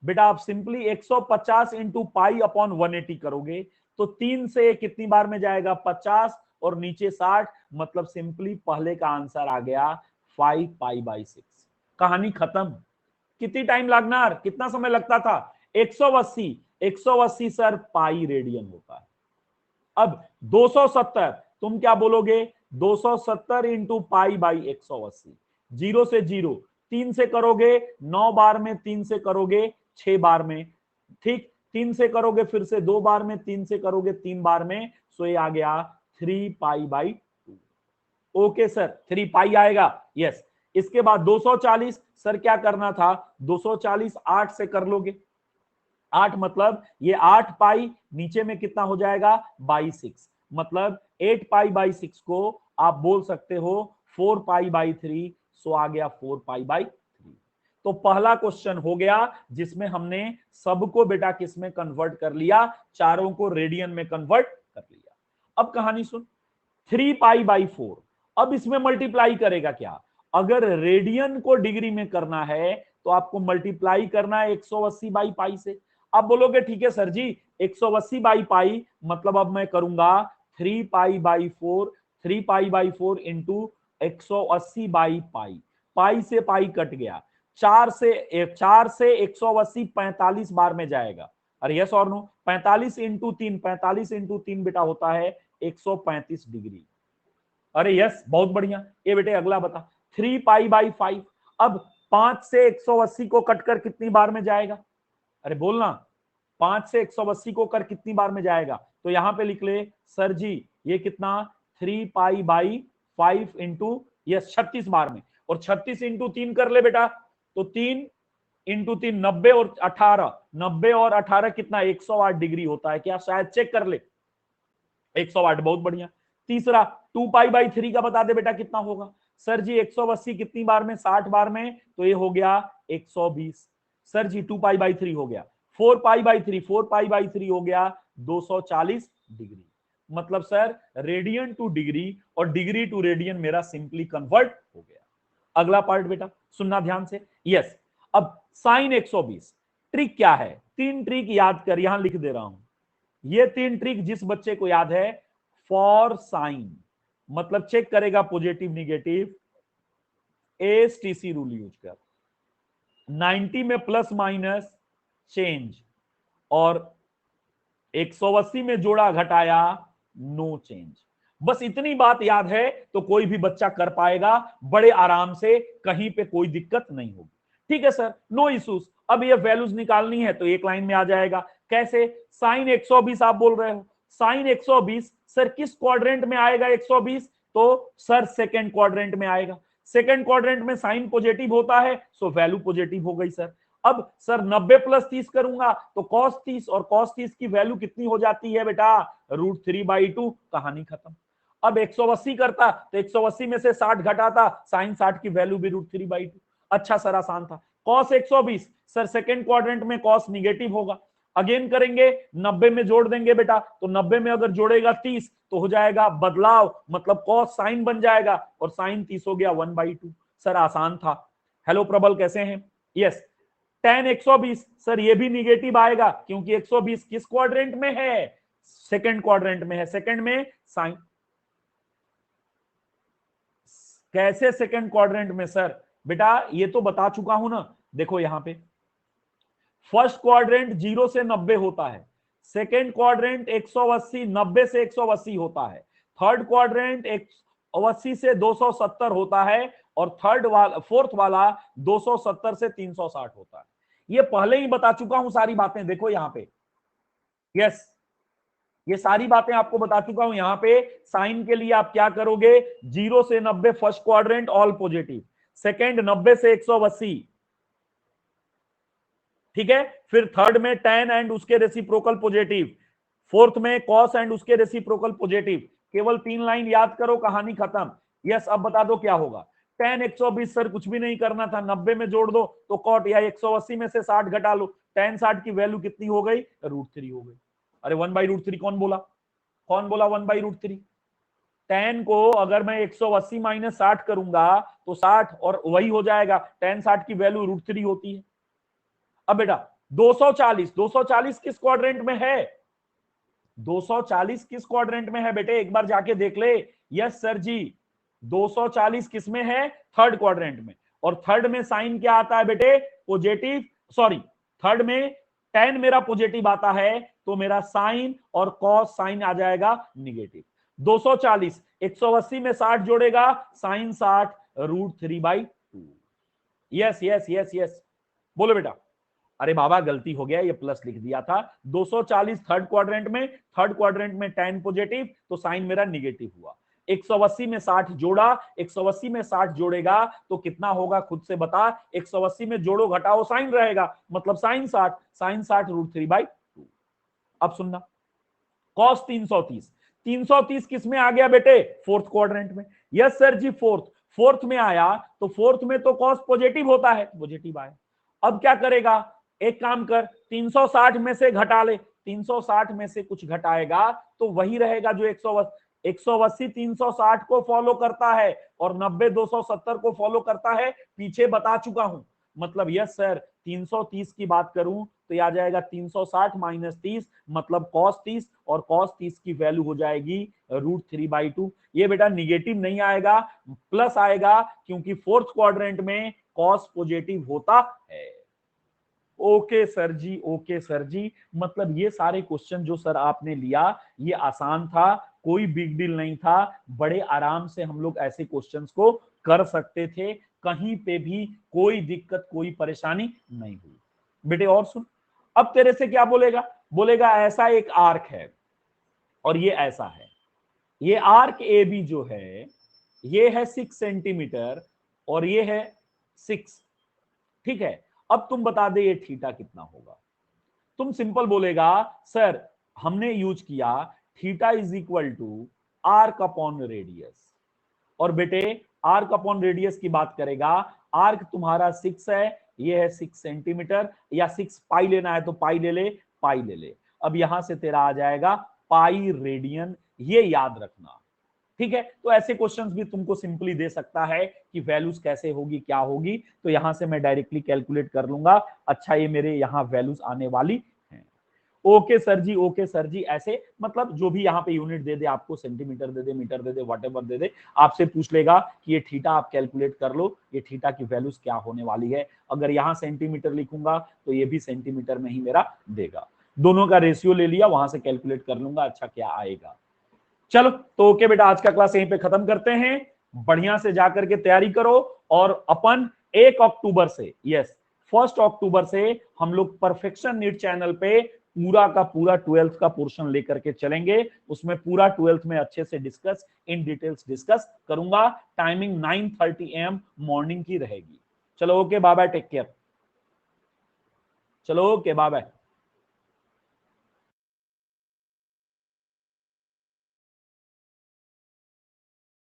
[SPEAKER 1] बेटा आप सिंपली 150 इंटू π/180 करोगे तो 3 से कितनी बार में जाएगा, 50, और नीचे 60, मतलब सिंपली पहले का आंसर आ गया 5π/6। कहानी खत्म। कितनी टाइम लगना, कितना समय लगता था, 180, 180 सर पाई रेडियन होता है। अब 270 तुम क्या बोलोगे, 270 इंटू π/180, 0 से 0, 3 से करोगे 9 बार में, 3 से करोगे 6 बार में, ठीक, 3 से करोगे फिर से 2 बार में, 3 से करोगे 3 बार में, सो ये आ गया 3π/2। ओके सर, 3π आएगा। यस, इसके बाद 240 सर क्या करना था, 240 8 से कर लोगे, 8 मतलब ये 8π, नीचे में कितना हो जाएगा, /6, मतलब 8π/6 को आप बोल सकते हो 4π/3, सो आ गया 4π/3। तो पहला क्वेश्चन हो गया जिसमें हमने सबको बेटा किस में कन्वर्ट कर लिया, चारों को रेडियन में कन्वर्ट कर लिया। अब कहानी सुन, 3π/4, अब इसमें मल्टीप्लाई करेगा क्या, अगर रेडियन को डिग्री में करना है तो आपको मल्टीप्लाई करना है 180/π से। आप बोलोगे ठीक है सर जी 180/π, मतलब अब मैं करूंगा 3π/4, 3π/4 इंटू 180/π, पाई से पाई कट गया, 4 से 180 45 बार में जाएगा। अरे यस और नो, 45 इंटू 3, 45 इंटू 3 बेटा होता है 135 डिग्री। अरे यस, बहुत बढ़िया। ये बेटे अगला बता, 3π/5, अब 5 से 180 को कटकर कितनी बार में जाएगा, अरे बोलना, 5 से 180 को कर कितनी बार में जाएगा, तो यहां पे लिख ले सर जी ये कितना, 3π/5 5 इंटू यस 36 बार में, और 36 इंटू 3 कर ले बेटा, तो 3 इंटू 3 90 और 18, 90 और 18 कितना 108 डिग्री होता है क्या, शायद चेक कर ले, 108, बहुत बढ़िया। तीसरा 2 पाई/3 का बता दे बेटा कितना होगा, सर जी 180 कितनी बार में, 60 बार में, तो ये हो गया 120। सर जी 2 पाई/3 हो गया, 4 पाई/3 हो गया 240 डिग्री। मतलब सर रेडियन टू डिग्री और डिग्री टू रेडियन मेरा सिंपली कन्वर्ट हो गया। अगला पार्ट बेटा सुनना ध्यान से, यस। अब साइन 120 ट्रिक क्या है, 3 ट्रिक याद कर, यहां लिख दे रहा हूं। ये 3 ट्रिक जिस बच्चे को याद है, फॉर साइन मतलब चेक करेगा positive negative, STC rule use कर, 90 में प्लस माइनस चेंज, और 180 में जोड़ा घटाया नो चेंज। बस इतनी बात याद है तो कोई भी बच्चा कर पाएगा बड़े आराम से, कहीं पे कोई दिक्कत नहीं होगी। ठीक है सर, नो इश्यूज। अब ये वैल्यूज निकालनी है तो एक लाइन में आ जाएगा। कैसे, साइन 120 आप बोल रहे हो, साइन 120 सर किस क्वाड्रेंट में आएगा 120, तो सर सेकेंड क्वाड्रेंट में आएगा। सेकेंड क्वाड्रेंट में साइन पॉजिटिव होता है, सो वैल्यू पॉजिटिव हो गई सर। अब सर 90 + 30 करूंगा तो cos 30, और cos 30 की वैल्यू कितनी हो जाती है बेटा, √3/2, कहानी खत्म। अब 180 करता तो 180 में से 60 घटाता, साइन 60 की वैल्यू भी √3/2। अच्छा सर आसान था। cos 120 सर सेकेंड क्वाड्रेंट में cos निगेटिव होगा, अगेन करेंगे 90 में जोड़ देंगे बेटा, तो 90 में अगर जोड़ेगा 30 तो हो जाएगा बदलाव, मतलब cos साइन बन जाएगा, और साइन 30 हो गया 1/2। सर आसान था। हेलो प्रबल कैसे हैं, यस। tan 120 सर ये भी निगेटिव आएगा, क्योंकि 120 किस क्वाड्रेंट में है, सेकंड क्वाड्रेंट में है, सेकंड में साइन। कैसे सेकंड क्वाड्रेंट में सर, बेटा ये तो बता चुका हूं ना, देखो यहां पे फर्स्ट क्वाड्रेंट 0 से 90 होता है, सेकंड क्वाड्रेंट 180 90 से 180 होता है, थर्ड क्वाड्रेंट 180 से 270 होता है, और फोर्थ वाला 270 से 360 होता है। ये पहले ही बता चुका हूं सारी बातें, देखो यहां पे, यस ये सारी बातें आपको बता चुका हूं। यहां पे साइन के लिए आप क्या करोगे, 0 से 90 first quadrant all positive, second 90 से 180, ठीक है, फिर थर्ड में tan एंड उसके रेसिप्रोकल पॉजिटिव, फोर्थ में cos एंड उसके रेसिप्रोकल पॉजिटिव। केवल 3 लाइन याद करो, कहानी खत्म। यस अब बता दो क्या होगा, tan 120 सर कुछ भी नहीं करना था, 90 में जोड़ दो तो cot, या 180 में से 60 घटा लो, tan 60 की वैल्यू कितनी हो गई, √3 हो गई। अरे 1/√3 कौन बोला, कौन बोला 1/√3? tan को अगर मैं 180 माइनस 60 करूंगा तो 60 और वही हो जाएगा, tan 60 की वैल्यू √3 होती है। अब बेटा 240 किस क्वाड्रेंट में है, 240 किस क्वाड्रेंट में है बेटे, एक बार जाके देख ले। यस सर जी 240 किस में है, थर्ड क्वाड्रेंट में, और थर्ड में साइन क्या आता है बेटे, पॉजिटिव, सॉरी थर्ड में tan मेरा पॉजिटिव आता है, तो मेरा साइन और कॉस साइन आ जाएगा निगेटिव। 240 180 में 60 जोड़ेगा, sine 60 √3/2। Yes yes yes yes बोलो बेटा। अरे बाबा गलती हो गया, ये प्लस लिख दिया था। 240 थर्ड क्वाड्रेंट में, थर्ड क्वाड्रेंट में tan पॉजिटिव, तो साइन मेरा निगेटिव हुआ। 180 में 60 जोड़ा, 180 में 60 जोड़ेगा तो कितना होगा खुद से बता, 180 में जोड़ो घटाओ साइन रहेगा, मतलब साइन 60, साइन 60 √3/2। अब सुनना, cos 330, 330 किस में आ गया बेटे, फोर्थ क्वाड्रेंट में। यस सर जी फोर्थ में आया, तो फोर्थ में तो cos पॉजिटिव होता है, पॉजिटिव आया। अब क्या करेगा, एक काम कर, 360 में से घटा ले, 360 में से कुछ घटाएगा तो वही रहेगा जो 180 360 को फॉलो करता है, और 90 270 को फॉलो करता है, पीछे बता चुका हूं। मतलब यस सर 330 की बात करूं तो आ जाएगा 360 माइनस 30, मतलब cos 30, और cos 30 की वैल्यू हो जाएगी √3/2। ये बेटा निगेटिव नहीं आएगा, प्लस आएगा, क्योंकि फोर्थ क्वाड्रेंट में cos पॉजिटिव होता है। Okay sir ji, okay sir जी, मतलब ये सारे क्वेश्चन जो सर आपने लिया ये आसान था, कोई बिग डील नहीं था, बड़े आराम से हम लोग ऐसे क्वेश्चंस को कर सकते थे, कहीं पे भी कोई दिक्कत कोई परेशानी नहीं हुई। बेटे और सुन, अब तेरे से क्या बोलेगा, बोलेगा ऐसा एक आर्क है और ये ऐसा है, ये आर्क ए बी जो है ये है 6 सेंटीमीटर और ये है 6, ठीक है। अब तुम बता दे ये थीटा कितना होगा। तुम सिंपल बोलेगा सर हमने यूज किया theta is equal to arc upon radius, और बेटे आर्क अपॉन रेडियस की बात करेगा, आर्क तुम्हारा 6 है, ये है 6 सेंटीमीटर, या 6 पाई लेना है तो पाई ले ले, पाई ले ले। अब यहां से तेरा आ जाएगा पाई रेडियन, ये याद रखना, ठीक है। तो ऐसे क्वेश्चंस भी तुमको सिंपली दे सकता है कि वैल्यूज कैसे होगी क्या होगी, तो यहां से मैं डायरेक्टली कैलकुलेट कर लूंगा। अच्छा ये मेरे यहां वैल्यूज आने वाली हैं। Okay sir ji, okay sir जी, ऐसे मतलब जो भी यहाँ पे यूनिट दे दे आपको, सेंटीमीटर दे दे, मीटर दे दे, व्हाटएवर दे दे, आपसे पूछ लेगा कि ये थीटा आप कैलकुलेट कर लो, ये थीटा की वैल्यूज क्या होने वाली है। अगर यहाँ सेंटीमीटर लिखूंगा तो ये भी सेंटीमीटर में ही मेरा देगा। दोनों का रेशियो ले लिया, वहां से कैलकुलेट कर लूंगा अच्छा क्या आएगा। चलो तो ओके बेटा, आज का क्लास यहीं पे खत्म करते हैं। बढ़िया से जाकर के तैयारी करो, और अपन 1 अक्टूबर से, यस 1 अक्टूबर से हम लोग परफेक्शन नीट चैनल पे पूरा का पूरा 12th का पोर्शन लेकर के चलेंगे। उसमें पूरा 12th में अच्छे से डिस्कस, इन डिटेल्स डिस्कस करूंगा। टाइमिंग 9:30 AM मॉर्निंग की रहेगी। चलो okay, bye bye, take care. चलो ओके, बाय बाय।